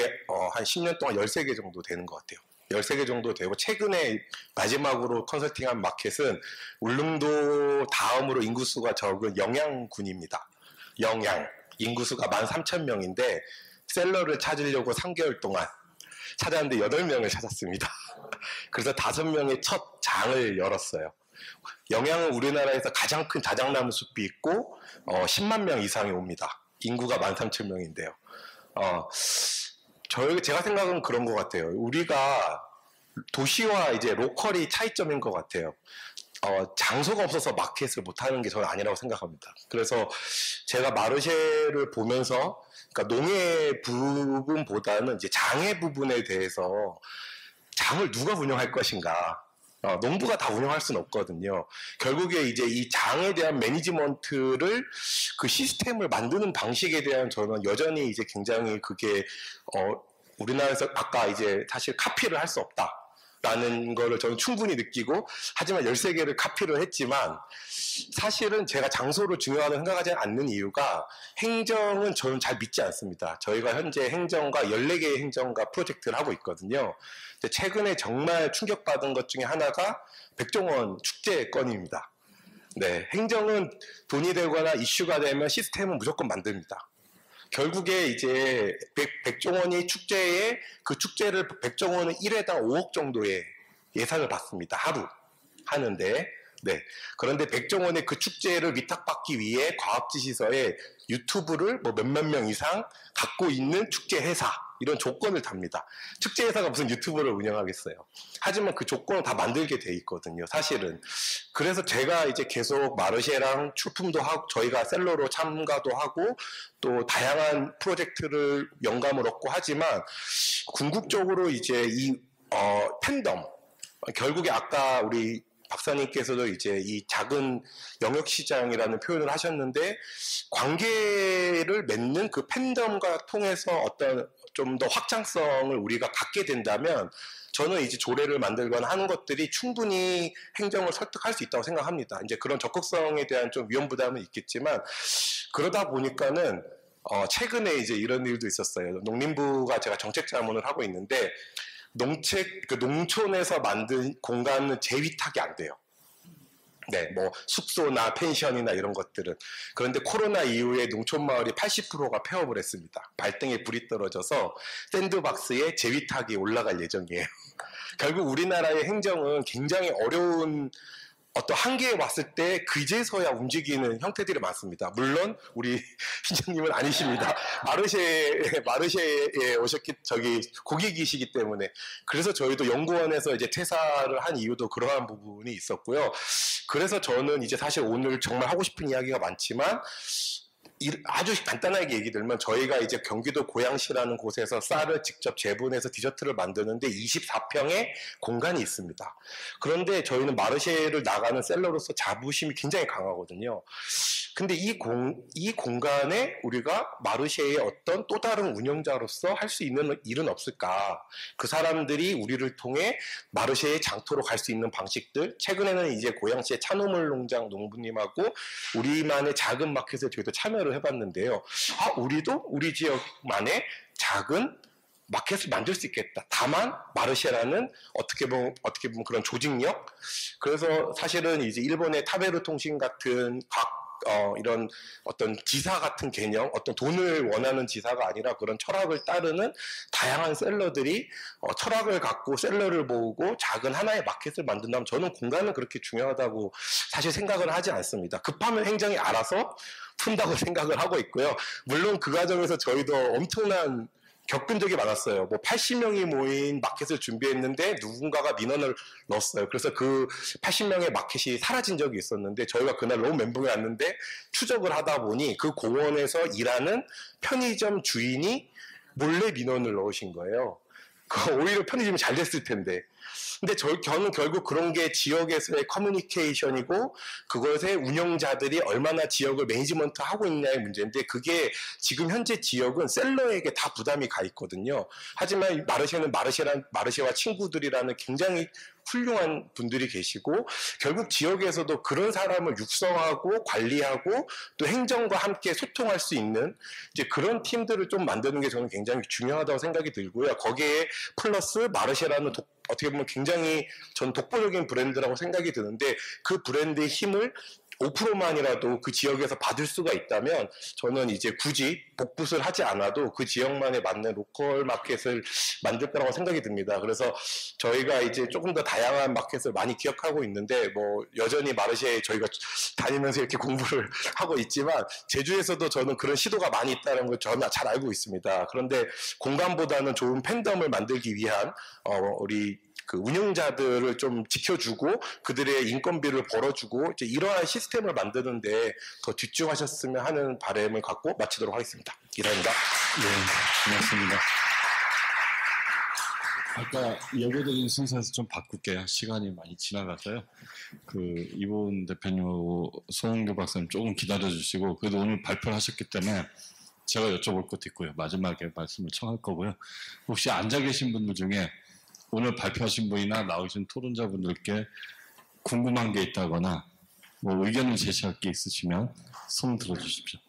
한 10년 동안 13개 정도 되는 것 같아요. 13개 정도 되고, 최근에 마지막으로 컨설팅한 마켓은 울릉도 다음으로 인구수가 적은 영양군입니다. 인구수가 13,000명인데 셀러를 찾으려고 3개월 동안 찾았는데 8명을 찾았습니다. 그래서 5명의 첫 장을 열었어요. 영양은 우리나라에서 가장 큰 자작나무 숲이 있고 10만 명 이상이 옵니다. 인구가 13,000명인데요. 제가 생각은 그런 것 같아요. 우리가 도시와 이제 로컬이 차이점인 것 같아요. 장소가 없어서 마켓을 못하는 게 저는 아니라고 생각합니다. 그래서 제가 마르쉐를 보면서 그러니까 농해 부분보다는 이제 장애 부분에 대해서 장을 누가 운영할 것인가. 농부가 다 운영할 수는 없거든요. 결국에 이제 이 장에 대한 매니지먼트를 그 시스템을 만드는 방식에 대한 저는 여전히 이제 굉장히 그게 우리나라에서 아까 이제 사실 카피를 할 수 없다라는 거를 저는 충분히 느끼고 하지만 13개를 카피를 했지만 사실은 제가 장소를 중요하다고 생각하지 않는 이유가 행정은 저는 잘 믿지 않습니다. 저희가 현재 행정과 14개의 행정과 프로젝트를 하고 있거든요. 최근에 정말 충격받은 것 중에 하나가 백종원 축제 건입니다. 네, 행정은 돈이 되거나 이슈가 되면 시스템은 무조건 만듭니다. 결국에 이제 백종원이 축제에 그 축제를 백종원은 1회당 5억 정도의 예산을 받습니다. 하루 하는데 네. 그런데 백종원의 그 축제를 위탁받기 위해 과학지시서에 유튜브를 뭐 몇몇 명 이상 갖고 있는 축제 회사 이런 조건을 답니다. 축제 회사가 무슨 유튜브를 운영하겠어요. 하지만 그 조건을 다 만들게 돼 있거든요. 사실은. 그래서 제가 이제 계속 마르쉐랑 출품도 하고 저희가 셀러로 참가도 하고 또 다양한 프로젝트를 영감을 얻고 하지만 궁극적으로 이제 이 팬덤 결국에 아까 우리 박사님께서도 이제 이 작은 영역 시장이라는 표현을 하셨는데 관계를 맺는 그 팬덤과 통해서 어떤 좀 더 확장성을 우리가 갖게 된다면 저는 이제 조례를 만들거나 하는 것들이 충분히 행정을 설득할 수 있다고 생각합니다. 이제 그런 적극성에 대한 좀 위험 부담은 있겠지만 그러다 보니까는 최근에 이제 이런 일도 있었어요. 농림부가 제가 정책 자문을 하고 있는데 농촌에서 만든 공간은 재위탁이 안 돼요. 네, 뭐 숙소나 펜션이나 이런 것들은. 그런데 코로나 이후에 농촌 마을이 80%가 폐업을 했습니다. 발등에 불이 떨어져서 샌드박스에 재위탁이 올라갈 예정이에요. 결국 우리나라의 행정은 굉장히 어려운 어떤 한계에 왔을 때 그제서야 움직이는 형태들이 많습니다. 물론 우리 팀장님은 아니십니다. 마르쉐에 오셨기 고객이시기 때문에 그래서 저희도 연구원에서 이제 퇴사를 한 이유도 그러한 부분이 있었고요. 그래서 저는 이제 사실 오늘 정말 하고 싶은 이야기가 많지만 아주 간단하게 얘기 들면 저희가 이제 경기도 고양시라는 곳에서 쌀을 직접 재분해서 디저트를 만드는데 24평의 공간이 있습니다. 그런데 저희는 마르쉐를 나가는 셀러로서 자부심이 굉장히 강하거든요. 근데 이 공간에 우리가 마르쉐의 어떤 또 다른 운영자로서 할 수 있는 일은 없을까? 그 사람들이 우리를 통해 마르쉐의 장터로 갈 수 있는 방식들, 최근에는 이제 고양시의 찬호물 농장 농부님하고 우리만의 작은 마켓에 저희도 참여를 해봤는데요. 우리도 우리 지역만의 작은 마켓을 만들 수 있겠다. 다만 마르쉐라는 어떻게 보면 그런 조직력. 그래서 사실은 이제 일본의 타베르 통신 같은 이런 어떤 지사 같은 개념, 어떤 돈을 원하는 지사가 아니라 그런 철학을 따르는 다양한 셀러들이 철학을 갖고 셀러를 모으고 작은 하나의 마켓을 만든다면 저는 공간은 그렇게 중요하다고 사실 생각을 하지 않습니다. 급하면 행정이 알아서 푼다고 생각을 하고 있고요. 물론 그 과정에서 저희도 엄청난 겪은 적이 많았어요. 뭐 80명이 모인 마켓을 준비했는데 누군가가 민원을 넣었어요. 그래서 그 80명의 마켓이 사라진 적이 있었는데 저희가 그날 너무 멘붕이 왔는데 추적을 하다 보니 그 공원에서 일하는 편의점 주인이 몰래 민원을 넣으신 거예요. 오히려 편의점이 잘 됐을 텐데. 근데 저는 결국 그런 게 지역에서의 커뮤니케이션이고 그것의 운영자들이 얼마나 지역을 매니지먼트 하고 있냐의 문제인데 그게 지금 현재 지역은 셀러에게 다 부담이 가 있거든요. 하지만 마르쉐는 마르쉐와 친구들이라는 굉장히 훌륭한 분들이 계시고 결국 지역에서도 그런 사람을 육성하고 관리하고 또 행정과 함께 소통할 수 있는 이제 그런 팀들을 좀 만드는 게 저는 굉장히 중요하다고 생각이 들고요. 거기에 플러스 마르쉐라는 어떻게 보면 굉장히 전 독보적인 브랜드라고 생각이 드는데 그 브랜드의 힘을 5%만이라도 그 지역에서 받을 수가 있다면 저는 이제 굳이 복붙을 하지 않아도 그 지역만에 맞는 로컬 마켓을 만들 거라고 생각이 듭니다. 그래서 저희가 이제 조금 더 다양한 마켓을 많이 기억하고 있는데 뭐 여전히 마르쉐에 저희가 다니면서 이렇게 공부를 하고 있지만 제주에서도 저는 그런 시도가 많이 있다는 걸 저는 잘 알고 있습니다. 그런데 공간보다는 좋은 팬덤을 만들기 위한 우리 그 운영자들을 좀 지켜주고 그들의 인건비를 벌어주고 이제 이러한 시스템을 만드는데 더 집중하셨으면 하는 바람을 갖고 마치도록 하겠습니다. 이상입니다. 네, 고맙습니다. 아까 예고드린 순서에서 좀 바꿀게요. 시간이 많이 지나가서요. 그 이본 대표님하고 송은교 박사님 조금 기다려주시고 그래도 오늘 발표를 하셨기 때문에 제가 여쭤볼 것도 있고요. 마지막에 말씀을 청할 거고요. 혹시 앉아 계신 분들 중에 오늘 발표하신 분이나 나오신 토론자분들께 궁금한 게 있다거나 뭐 의견을 제시할 게 있으시면 손 들어주십시오.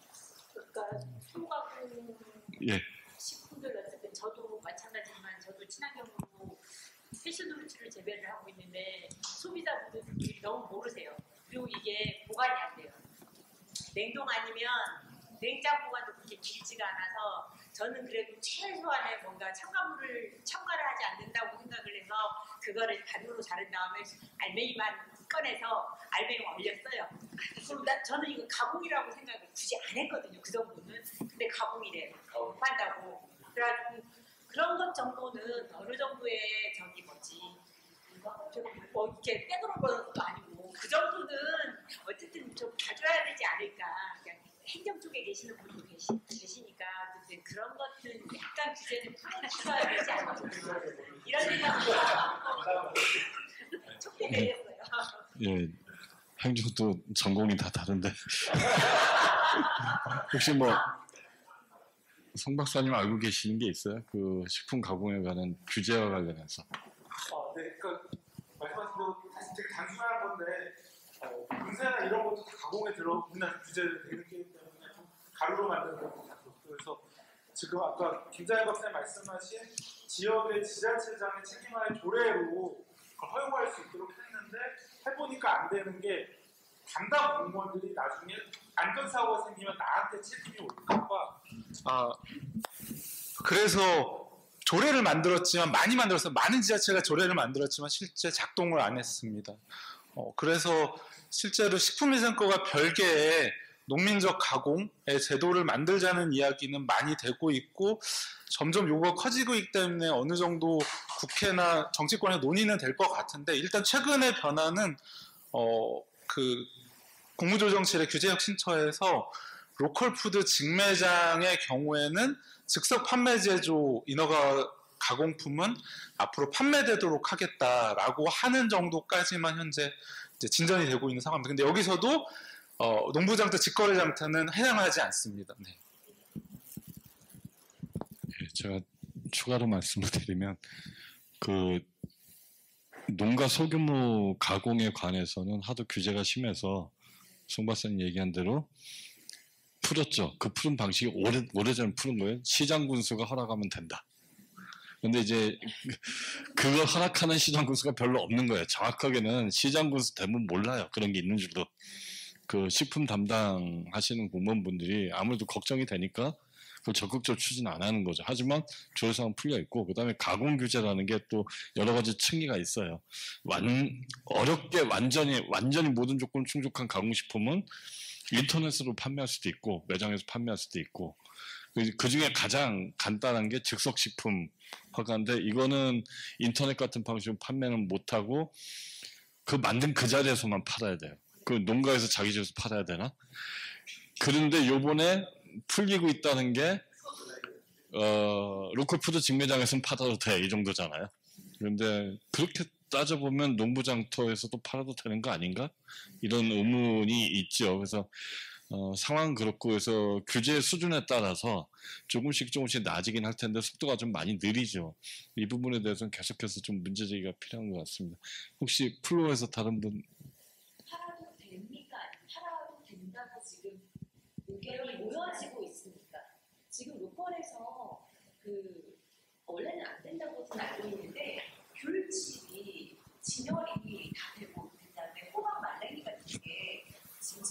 그러니까 소가구 예. 식품들 어쨌든 저도 마찬가지지만 저도 친환경으로 패션우르츠를 재배를 하고 있는데 소비자분들이 너무 모르세요. 그리고 이게 보관이 안 돼요. 냉동 아니면 냉장 보관도 그렇게 길지가 않아서 저는 그래도 최소한의 뭔가 첨가를 하지 않는다고 생각을 해서 그거를 반으로 자른 다음에 알맹이만 꺼내서 알맹이 올렸어요. 그럼 저는 이거 가공이라고 생각을 굳이 안 했거든요. 그 정도는. 근데 가공이래. 못 판다고. 그래가지고 그런 것 정도는 어느 정도의 저기 뭐지. 뭐 이렇게 빼돌아 버는 것도 아니고 그 정도는 어쨌든 좀 봐줘야 되지 않을까. 그냥 행정 쪽에 계시는 분도 계시니까 근데 그런 것들은 약간 규제는 풀어주셔야 되지 않을까 이런 생각을 촉대 내렸어요. 예, 행정도 전공이 다 다른데 혹시 뭐 송 박사님 알고 계시는 게 있어요? 그 식품 가공에 관한 규제와 관련해서. 네, 그러니까 말씀하신 대로 사실 되게 단순한 건데 인쇄나 이런 것도 다 가공에 들어있는 규제를 되게 느끼기 때문에 좀 가루로 만드는 것도 다 그렇고 그래서 지금 아까 김장현 박사님 말씀하신 지역의 지자체장의 책임하에 조례로 허용할 수 있도록 했는데 해보니까 안 되는 게 담당 공무원들이 나중에 안전사고가 생기면 나한테 책임이 올까봐 그래서 조례를 만들었지만 많이 만들었어요. 많은 지자체가 조례를 만들었지만 실제 작동을 안 했습니다. 그래서 실제로 식품위생과가 별개의 농민적 가공의 제도를 만들자는 이야기는 많이 되고 있고 점점 요구가 커지고 있기 때문에 어느 정도 국회나 정치권의 논의는 될 것 같은데 일단 최근의 변화는 그 국무조정실의 규제혁신처에서 로컬푸드 직매장의 경우에는 즉석 판매 제조 인허가 가공품은 앞으로 판매되도록 하겠다라고 하는 정도까지만 현재 이제 진전이 되고 있는 상황입니다. 근데 여기서도 농부장터 직거래장터는 해당하지 않습니다. 네. 예, 제가 추가로 말씀을 드리면 그 농가 소규모 가공에 관해서는 하도 규제가 심해서 송 박사님 얘기한 대로 풀었죠. 그 푸른 방식이 오래전에 푸른 거예요. 시장 군수가 허락하면 된다. 근데 이제 그걸 허락하는 시장 군수가 별로 없는 거예요. 정확하게는 시장 군수 대부분 몰라요. 그런 게 있는 줄도. 그 식품 담당하시는 공무원분들이 아무래도 걱정이 되니까 그걸 적극적으로 추진 안 하는 거죠. 하지만 조례상은 풀려 있고 그다음에 가공 규제라는 게 또 여러 가지 층위가 있어요. 어렵게 완전히 모든 조건을 충족한 가공식품은 인터넷으로 판매할 수도 있고 매장에서 판매할 수도 있고 그 중에 가장 간단한 게 즉석식품 허가인데 이거는 인터넷 같은 방식으로 판매는 못하고 그 만든 그 자리에서만 팔아야 돼요. 그 농가에서 자기 집에서 팔아야 되나? 그런데 요번에 풀리고 있다는 게 로컬푸드 직매장에서는 팔아도 돼 이 정도잖아요. 그런데 그렇게 따져보면 농부장터에서도 팔아도 되는 거 아닌가? 이런 의문이 있죠. 그래서 상황은 그렇고 해서 규제 수준에 따라서 조금씩 나아지긴 할 텐데 속도가 좀 많이 느리죠. 이 부분에 대해서는 계속해서 좀 문제제기가 필요한 것 같습니다. 혹시 플로어에서 다른 분? 팔아도 됩니까? 팔아도 된다고 지금 의견이 모여지고 있으니까 지금 로컬에서 원래는 안 된다고는 알고 있는데 귤집이 진열이 다 되고 그다음에 호박 말랭이 같은 게 지금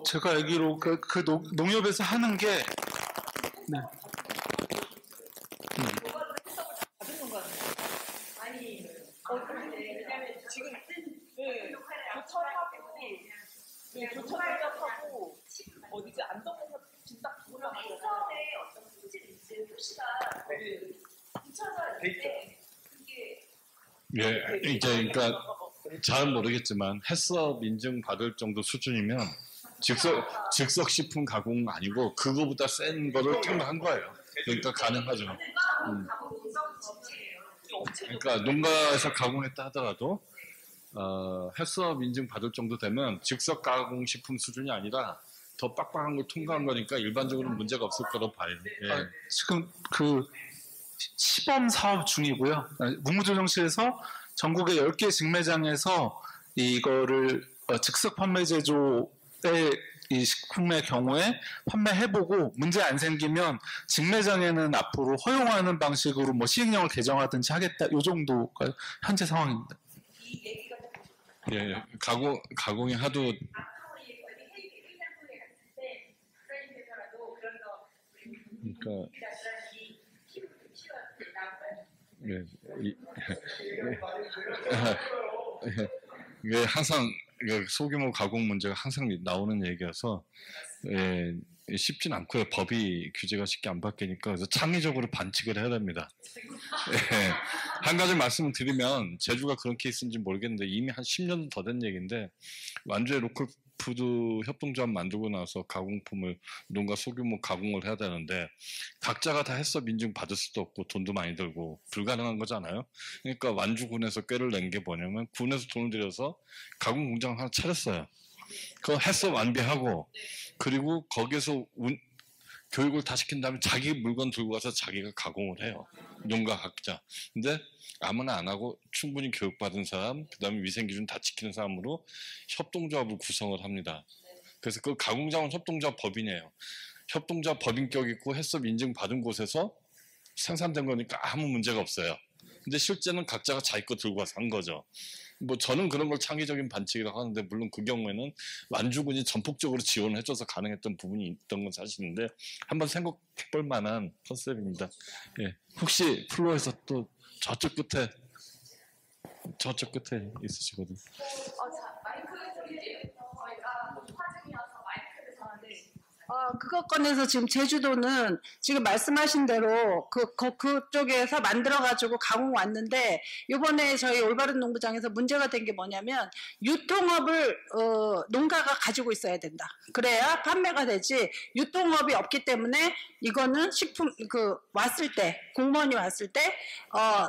제가 알기로 그 농협에서 하는 게 네. 받은 건가요? 아니, 왜냐면 지금 교천하고 어디지 안동에서 진딱 두고랑 해설에 어떤 품질 인증 표시가 붙여져 있는데 그게 예, 이제 그러니까 잘 모르겠지만 해썹 인증 받을 정도 수준이면 즉석 식품 가공 아니고 그거보다 센 거를 통과한 거예요. 그러니까 가능하죠. 그러니까 농가에서 가공했다 하더라도 해썹 인증 받을 정도 되면 즉석 가공 식품 수준이 아니라 더 빡빡한 걸 통과한 거니까 일반적으로는 문제가 없을 거로 봐요. 예. 지금 그 시범 사업 중이고요. 국무조정실에서 전국의 10개 직매장에서 이거를 즉석 판매 제조의 이 식품의 경우에 판매해보고 문제 안 생기면 직매장에는 앞으로 허용하는 방식으로 뭐 시행령을 개정하든지 하겠다. 이 정도가 현재 상황입니다. 예, 가공이 하도 그러니까 예, 이게 항상 소규모 가공 문제가 항상 나오는 얘기여서 예, 쉽진 않고요. 법이 규제가 쉽게 안 바뀌니까 그래서 창의적으로 반칙을 해야 됩니다. 예, 한 가지 말씀을 드리면 제주가 그런 케이스인지 모르겠는데 이미 한 10년 더 된 얘기인데 완주의 로컬푸드 협동조합 만들고 나서 가공품을 농가 소규모 가공을 해야 되는데 각자가 다 해썹 인증 받을 수도 없고 돈도 많이 들고 불가능한 거잖아요. 그러니까 완주군에서 꾀를 낸 게 뭐냐면 군에서 돈을 들여서 가공 공장 하나 차렸어요. 그거 해썹 완비하고 그리고 거기서 교육을 다 시킨 다음에 자기 물건 들고 가서 자기가 가공을 해요. 농가 각자. 근데 아무나 안 하고 충분히 교육받은 사람, 그 다음에 위생기준 다 지키는 사람으로 협동조합을 구성을 합니다. 그래서 그 가공자원 협동조합 법인이에요. 협동조합 법인격 있고 해썹 인증 받은 곳에서 생산된 거니까 아무 문제가 없어요. 근데 실제는 각자가 자기 거 들고 와서 한 거죠. 뭐 저는 그런 걸 창의적인 반칙이라고 하는데 물론 그 경우에는 완주군이 전폭적으로 지원을 해줘서 가능했던 부분이 있던 건 사실인데 한번 생각해 볼 만한 컨셉입니다. 예. 혹시 플로어에서 또 저쪽 끝에 있으시거든. 마이크 소리 저희가 화증이어서 마이크를 전하는데 그것 꺼내서 지금 제주도는 지금 말씀하신 대로 그쪽에서 만들어가지고 가공 왔는데 이번에 저희 올바른 농부장에서 문제가 된 게 뭐냐면 유통업을 농가가 가지고 있어야 된다. 그래야 판매가 되지. 유통업이 없기 때문에 이거는 식품 왔을 때 공무원이 왔을 때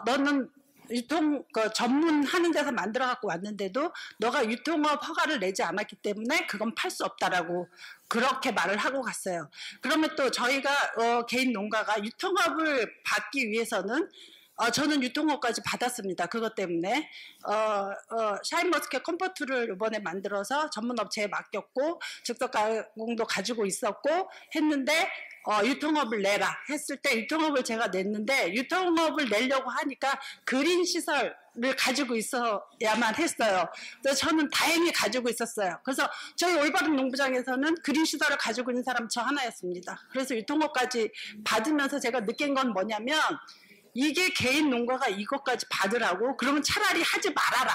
너는 유통 전문하는 데서 만들어 갖고 왔는데도 너가 유통업 허가를 내지 않았기 때문에 그건 팔 수 없다라고 그렇게 말을 하고 갔어요. 그러면 또 저희가 개인 농가가 유통업을 받기 위해서는 저는 유통업까지 받았습니다. 그것 때문에 샤인머스켓 컴포트를 이번에 만들어서 전문업체에 맡겼고 즉석 가공도 가지고 있었고 했는데 유통업을 내라 했을 때 유통업을 제가 냈는데 유통업을 내려고 하니까 그린 시설을 가지고 있어야만 했어요. 그래서 저는 다행히 가지고 있었어요. 그래서 저희 올바른 농부장에서는 그린 시설을 가지고 있는 사람 저 하나였습니다. 그래서 유통업까지 받으면서 제가 느낀 건 뭐냐면 이게 개인 농가가 이것까지 받으라고 그러면 차라리 하지 말아라.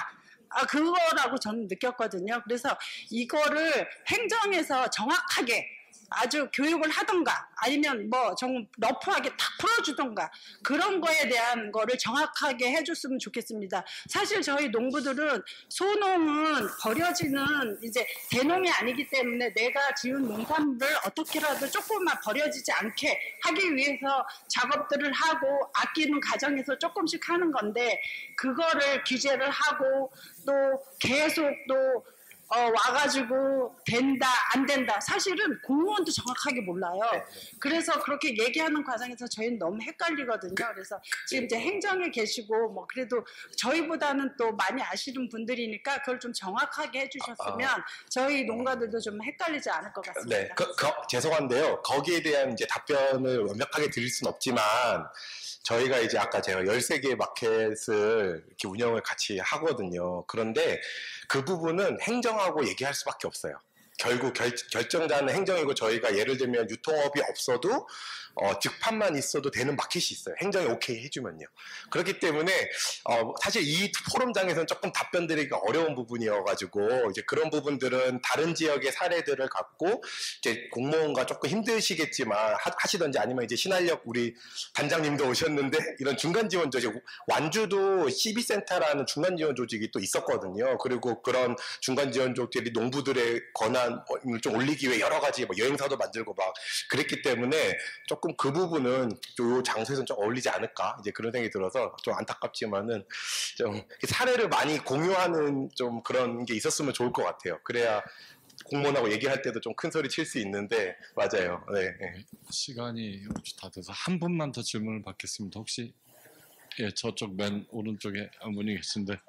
그거라고 저는 느꼈거든요. 그래서 이거를 행정에서 정확하게 아주 교육을 하던가 아니면 뭐 좀 러프하게 탁 풀어주던가 그런 거에 대한 거를 정확하게 해줬으면 좋겠습니다. 사실 저희 농부들은 소농은 버려지는 이제 대농이 아니기 때문에 내가 지은 농산물을 어떻게라도 조금만 버려지지 않게 하기 위해서 작업들을 하고 아끼는 과정에서 조금씩 하는 건데 그거를 규제를 하고 또 계속 또 와가지고 된다 안 된다 사실은 공무원도 정확하게 몰라요. 그래서 그렇게 얘기하는 과정에서 저희는 너무 헷갈리거든요. 그래서 지금 이제 행정에 계시고 뭐 그래도 저희보다는 또 많이 아시는 분들이니까 그걸 좀 정확하게 해주셨으면 저희 농가들도 좀 헷갈리지 않을 것 같습니다. 네, 죄송한데요. 거기에 대한 이제 답변을 완벽하게 드릴 수는 없지만 저희가 이제 아까 제가 13개의 마켓을 이렇게 운영을 같이 하거든요. 그런데 그 부분은 행정하고 행정하고 얘기할 수밖에 없어요. 결국 결정자는 행정이고 저희가 예를 들면 유통업이 없어도 직판만 있어도 되는 마켓이 있어요. 행정이 오케이 해주면요. 그렇기 때문에 사실 이 포럼장에서는 조금 답변 드리기가 어려운 부분이어가지고 이제 그런 부분들은 다른 지역의 사례들을 갖고 이제 공무원과 조금 힘드시겠지만 하시던지 아니면 이제 신한력 우리 단장님도 오셨는데 이런 중간 지원 조직 완주도 CB센터라는 중간 지원 조직이 또 있었거든요. 그리고 그런 중간 지원 조직들이 농부들의 권한을 좀 올리기 위해 여러 가지 뭐 여행사도 만들고 막 그랬기 때문에 조금 그 부분은 요 장소에서는 좀 어울리지 않을까 이제 그런 생각이 들어서 좀 안타깝지만은 좀 사례를 많이 공유하는 좀 그런 게 있었으면 좋을 것 같아요. 그래야 공무원하고 얘기할 때도 좀 큰 소리 칠 수 있는데 맞아요. 네. 시간이 다 돼서 한 분만 더 질문을 받겠습니다. 혹시 예 저쪽 맨 오른쪽에 한 분이 계신데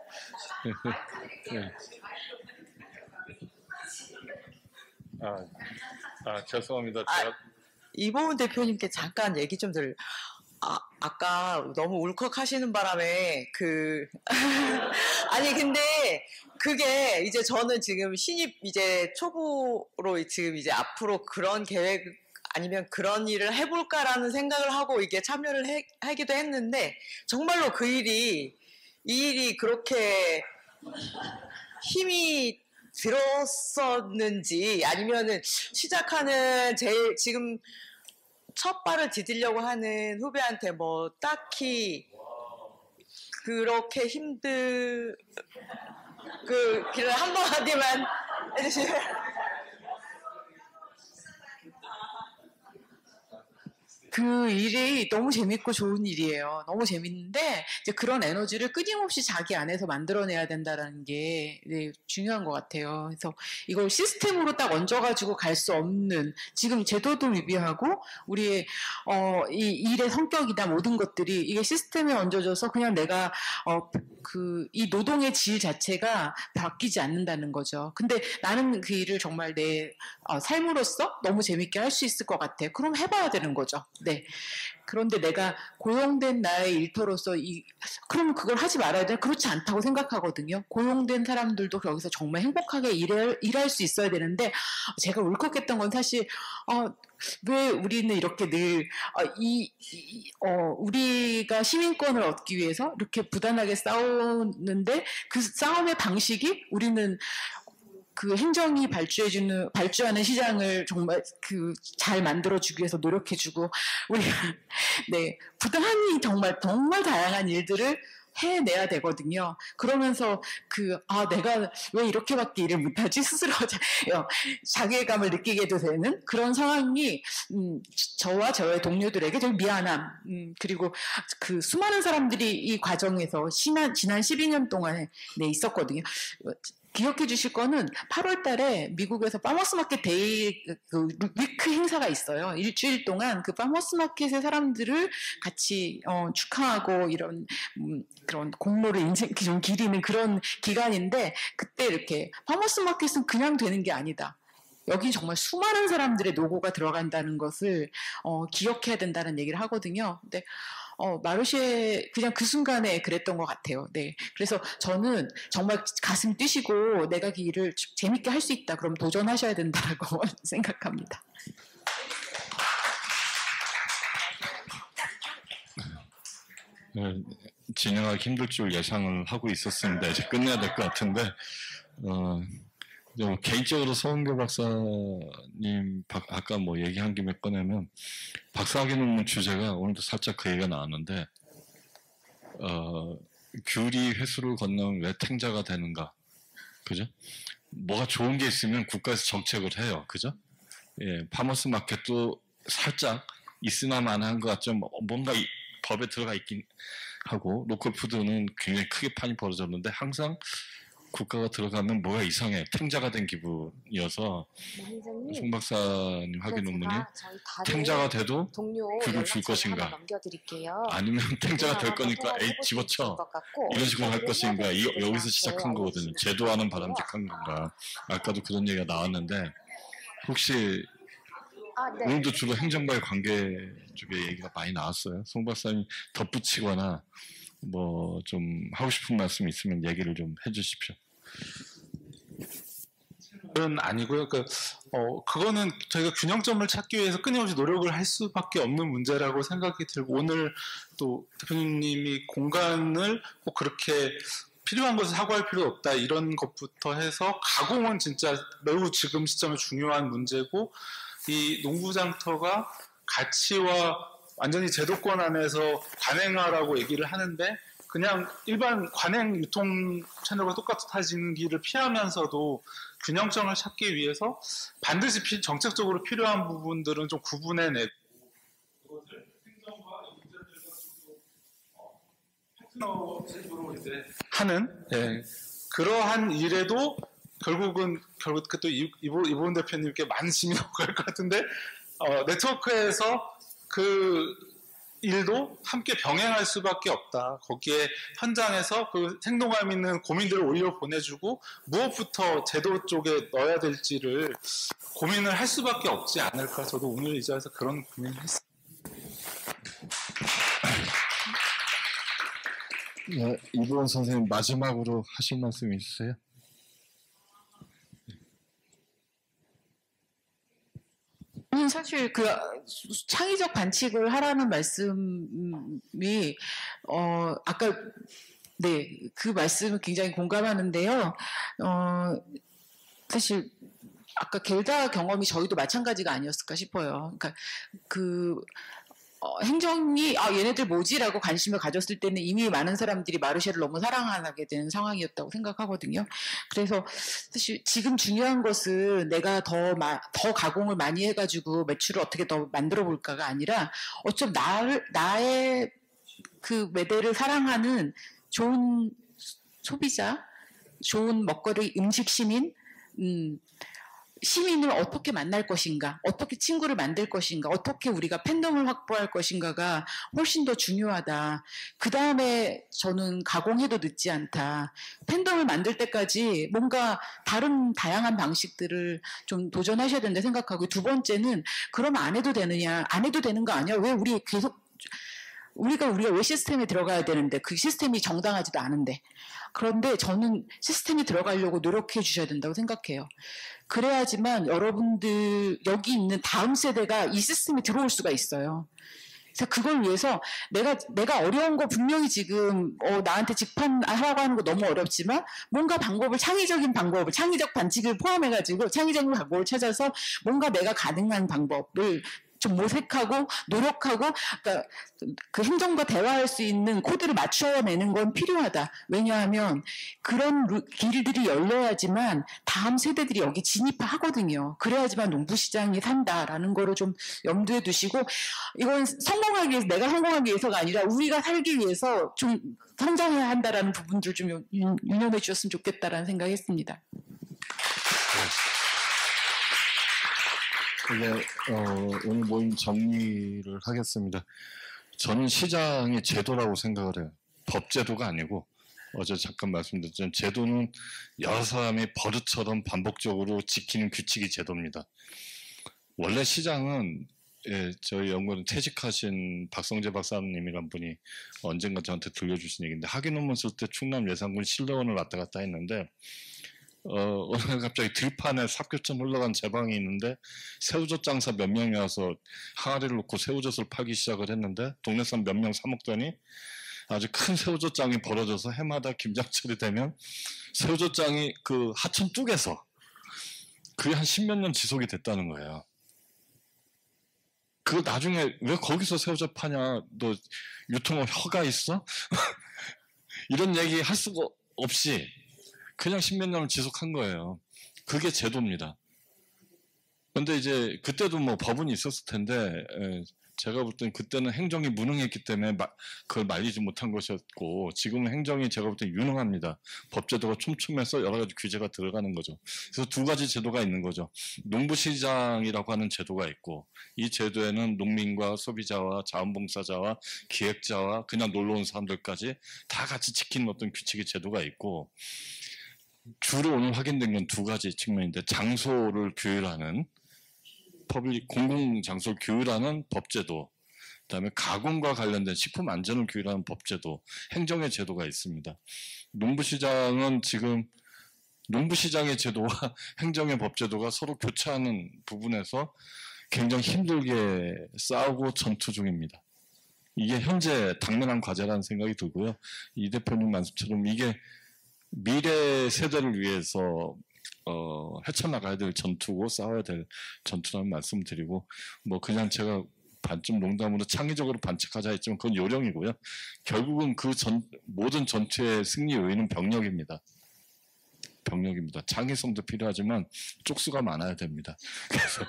예. 죄송합니다. 제가 이보은 대표님께 잠깐 얘기 좀 아까 너무 울컥하시는 바람에 아니 근데 그게 이제 저는 지금 신입 이제 초보로 지금 이제 앞으로 그런 계획 아니면 그런 일을 해볼까라는 생각을 하고 이게 참여를 하기도 했는데 정말로 이 일이 그렇게 힘이 들었었는지 아니면은 시작하는 제일 지금 첫 발을 디디려고 하는 후배한테 뭐 딱히 그렇게 길을 한마디만 해주시면 그 일이 너무 재밌고 좋은 일이에요. 너무 재밌는데 이제 그런 에너지를 끊임없이 자기 안에서 만들어내야 된다는 게 중요한 것 같아요. 그래서 이걸 시스템으로 딱 얹어가지고 갈 수 없는 지금 제도도 위비하고 우리의 이 일의 성격이나 모든 것들이 이게 시스템에 얹어져서 그냥 내가 이 노동의 질 자체가 바뀌지 않는다는 거죠. 근데 나는 그 일을 정말 내 삶으로서 너무 재밌게 할 수 있을 것 같아. 그럼 해봐야 되는 거죠. 네. 그런데 내가 고용된 나의 일터로서 그러면 그걸 하지 말아야 돼? 그렇지 않다고 생각하거든요. 고용된 사람들도 여기서 정말 행복하게 일할 수 있어야 되는데 제가 울컥했던 건 사실 왜 우리는 이렇게 늘 우리가 시민권을 얻기 위해서 이렇게 부단하게 싸우는데 그 싸움의 방식이 우리는 그 행정이 발주하는 시장을 정말 잘 만들어주기 위해서 노력해주고 우리가 네 부단히 정말 다양한 일들을 해내야 되거든요. 그러면서 내가 왜 이렇게밖에 일을 못하지 스스로 자괴감을 느끼게도 되는 그런 상황이 저와 저의 동료들에게 좀 미안함 그리고 그 수많은 사람들이 이 과정에서 지난 12년 동안에 있었거든요. 기억해 주실 거는 8월 달에 미국에서 파머스 마켓 데이 위크 행사가 있어요. 일주일 동안 그 파머스 마켓의 사람들을 같이 축하하고 이런 그런 공로를 좀 기리는 그런 기간인데 그때 이렇게 파머스 마켓은 그냥 되는 게 아니다. 여기 정말 수많은 사람들의 노고가 들어간다는 것을 기억해야 된다는 얘기를 하거든요. 근데 마르쉐 그냥 그 순간에 그랬던 것 같아요. 네. 그래서 저는 정말 가슴 뛰시고 내가 그 일을 재밌게 할 수 있다. 그럼 도전하셔야 된다고 생각합니다. 네, 진행하기 힘들 줄 예상을 하고 있었습니다. 이제 끝내야 될 것 같은데 개인적으로 서은교 박사님 아까 뭐 얘기한 김에 꺼내면 박사학위 논문 주제가 오늘도 살짝 그 얘기가 나왔는데 규리 회수를 건너면 왜 탱자가 되는가, 그죠? 뭐가 좋은 게 있으면 국가에서 정책을 해요, 그죠? 예, 파머스 마켓도 살짝 있으나 마나한 것 같죠. 뭔가 법에 들어가 있긴 하고 로컬 푸드는 굉장히 크게 판이 벌어졌는데 항상 국가가 들어가면 뭐가 이상해. 탱자가 된 기분이어서 송 박사님 학위 논문이 탱자가 돼도 규를 줄 것인가 아니면 탱자가 될 거니까 집어쳐 이런 식으로 할 것인가 여기서 시작한 거거든요. 제도화는 바람직한 건가. 아까도 그런 얘기가 나왔는데 혹시 네. 오늘도 주로 행정과의 관계 쪽에 얘기가 많이 나왔어요. 송 박사님 덧붙이거나 뭐 좀 하고 싶은 말씀 있으면 얘기를 좀 해주십시오. 은 아니고요. 그거는 저희가 균형점을 찾기 위해서 끊임없이 노력을 할 수밖에 없는 문제라고 생각이 들고, 오늘 또 대표님이 공간을 꼭 그렇게 필요한 것을 사고할 필요 없다 이런 것부터 해서 가공은 진짜 매우 지금 시점에 중요한 문제고, 이 농구장터가 가치와 완전히 제도권 안에서 관행하라고 얘기를 하는데 그냥 일반 관행 유통 채널과 똑같아지는 길을 피하면서도 균형점을 찾기 위해서 반드시 정책적으로 필요한 부분들은 좀 구분해내고 그것을 행정과 인재들과 파트너십으로 이제 하는 그러한 일에도 결국 또 이보은 대표님께 많은 시민이 갈 것 같은데 네트워크에서 그 일도 함께 병행할 수밖에 없다. 거기에 현장에서 그 생동감 있는 고민들을 올려 보내주고 무엇부터 제도 쪽에 넣어야 될지를 고민을 할 수밖에 없지 않을까. 저도 오늘 이 자리에서 그런 고민을 했습니다. 네, 이보은 선생님 마지막으로 하실 말씀 있으세요? 사실 그 창의적 반칙을 하라는 말씀이 아까 그 말씀은 굉장히 공감하는데요. 사실 아까 겔다 경험이 저희도 마찬가지가 아니었을까 싶어요. 그러니까 행정이 얘네들 뭐지라고 관심을 가졌을 때는 이미 많은 사람들이 마르쉐를 너무 사랑하게 되는 상황이었다고 생각하거든요. 그래서 사실 지금 중요한 것은 내가 더 가공을 많이 해가지고 매출을 어떻게 더 만들어 볼까가 아니라 어쩜 나의 그 매대를 사랑하는 좋은 소비자, 좋은 먹거리 음식 시민을 어떻게 만날 것인가, 어떻게 친구를 만들 것인가, 어떻게 우리가 팬덤을 확보할 것인가가 훨씬 더 중요하다. 그 다음에 저는 가공해도 늦지 않다. 팬덤을 만들 때까지 뭔가 다양한 방식들을 좀 도전하셔야 된다 생각하고, 두 번째는 그럼 안 해도 되느냐, 안 해도 되는 거 아니야? 왜 우리가 왜 시스템에 들어가야 되는데, 그 시스템이 정당하지도 않은데. 그런데 저는 시스템에 들어가려고 노력해 주셔야 된다고 생각해요. 그래야지만 여러분들 여기 있는 다음 세대가 이 시스템에 들어올 수가 있어요. 그래서 그걸 위해서 내가 어려운 거 분명히 지금 나한테 직판하라고 하는 거 너무 어렵지만 뭔가 창의적인 방법을, 창의적 반칙을 포함해가지고 창의적인 방법을 찾아서 뭔가 내가 가능한 방법을 좀 모색하고 노력하고, 그러니까 그 행정과 대화할 수 있는 코드를 맞춰내는 건 필요하다. 왜냐하면 그런 길들이 열려야지만 다음 세대들이 여기 진입하거든요. 그래야지만 농부시장이 산다라는 거를 좀 염두에 두시고, 이건 성공하기 위해서, 내가 성공하기 위해서가 아니라 우리가 살기 위해서 좀 성장해야 한다라는 부분들 좀 유념해 주셨으면 좋겠다라는 생각했습니다. 오늘 모임 정리를 하겠습니다. 저는 시장의 제도라고 생각을 해요. 법제도가 아니고, 어제 잠깐 말씀드렸지만 제도는 여러 사람이 버릇처럼 반복적으로 지키는 규칙이 제도입니다. 원래 시장은 저희 연구원 퇴직하신 박성재 박사님이란 분이 언젠가 저한테 들려주신 얘기인데, 학위 논문 쓸 때 충남 예산군 신뢰원을 왔다 갔다 했는데, 어느 날 갑자기 들판에 삽교점 흘러간 제방이 있는데 새우젓 장사 몇 명이 와서 항아리를 놓고 새우젓을 팔기 시작을 했는데 동네 사람 몇 명 사 먹더니 아주 큰 새우젓장이 벌어져서 해마다 김장철이 되면 새우젓장이 그 하천 뚝에서 그게 한 10몇 년 지속이 됐다는 거예요. 그 나중에 왜 거기서 새우젓 파냐, 너 유통업 허가 있어? 이런 얘기 할 수가 없이 그냥 10몇 년을 지속한 거예요. 그게 제도입니다. 근데 이제 그때도 뭐 법은 있었을 텐데 제가 볼 때는 그때는 행정이 무능했기 때문에 그걸 말리지 못한 것이었고, 지금은 행정이 제가 볼 때는 유능합니다. 법제도가 촘촘해서 여러 가지 규제가 들어가는 거죠. 그래서 두 가지 제도가 있는 거죠. 농부시장이라고 하는 제도가 있고, 이 제도에는 농민과 소비자와 자원봉사자와 기획자와 그냥 놀러 온 사람들까지 다 같이 지키는 어떤 규칙의 제도가 있고, 주로 오늘 확인된 건 두 가지 측면인데, 장소를 규율하는 공공장소를 규율하는 법제도, 그다음에 가공과 관련된 식품 안전을 규율하는 법제도, 행정의 제도가 있습니다. 농부시장은 지금 농부시장의 제도와 행정의 법제도가 서로 교차하는 부분에서 굉장히 힘들게 싸우고 전투 중입니다. 이게 현재 당면한 과제라는 생각이 들고요. 이 대표님 말씀처럼 이게 미래 세대를 위해서 헤쳐나가야 될 전투고 싸워야 될 전투라는 말씀 드리고, 뭐 그냥 제가 반쯤 농담으로 창의적으로 반칙하자 했지만 그건 요령이고요. 결국은 그 모든 전투의 승리 요인은 병력입니다. 병력입니다. 창의성도 필요하지만 쪽수가 많아야 됩니다. 그래서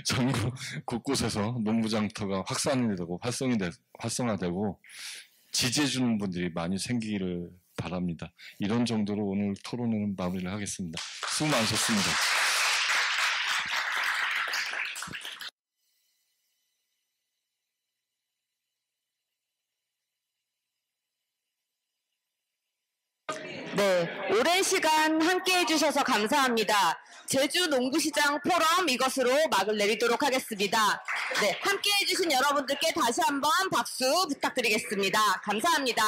전국 곳곳에서 농부장터가 확산이 되고 활성화되고 지지해주는 분들이 많이 생기기를 바랍니다. 이런 정도로 오늘 토론회는 마무리를 하겠습니다. 수고 많으셨습니다. 네, 오랜 시간 함께 해주셔서 감사합니다. 제주 농부시장 포럼 이것으로 막을 내리도록 하겠습니다. 네, 함께 해주신 여러분들께 다시 한번 박수 부탁드리겠습니다. 감사합니다.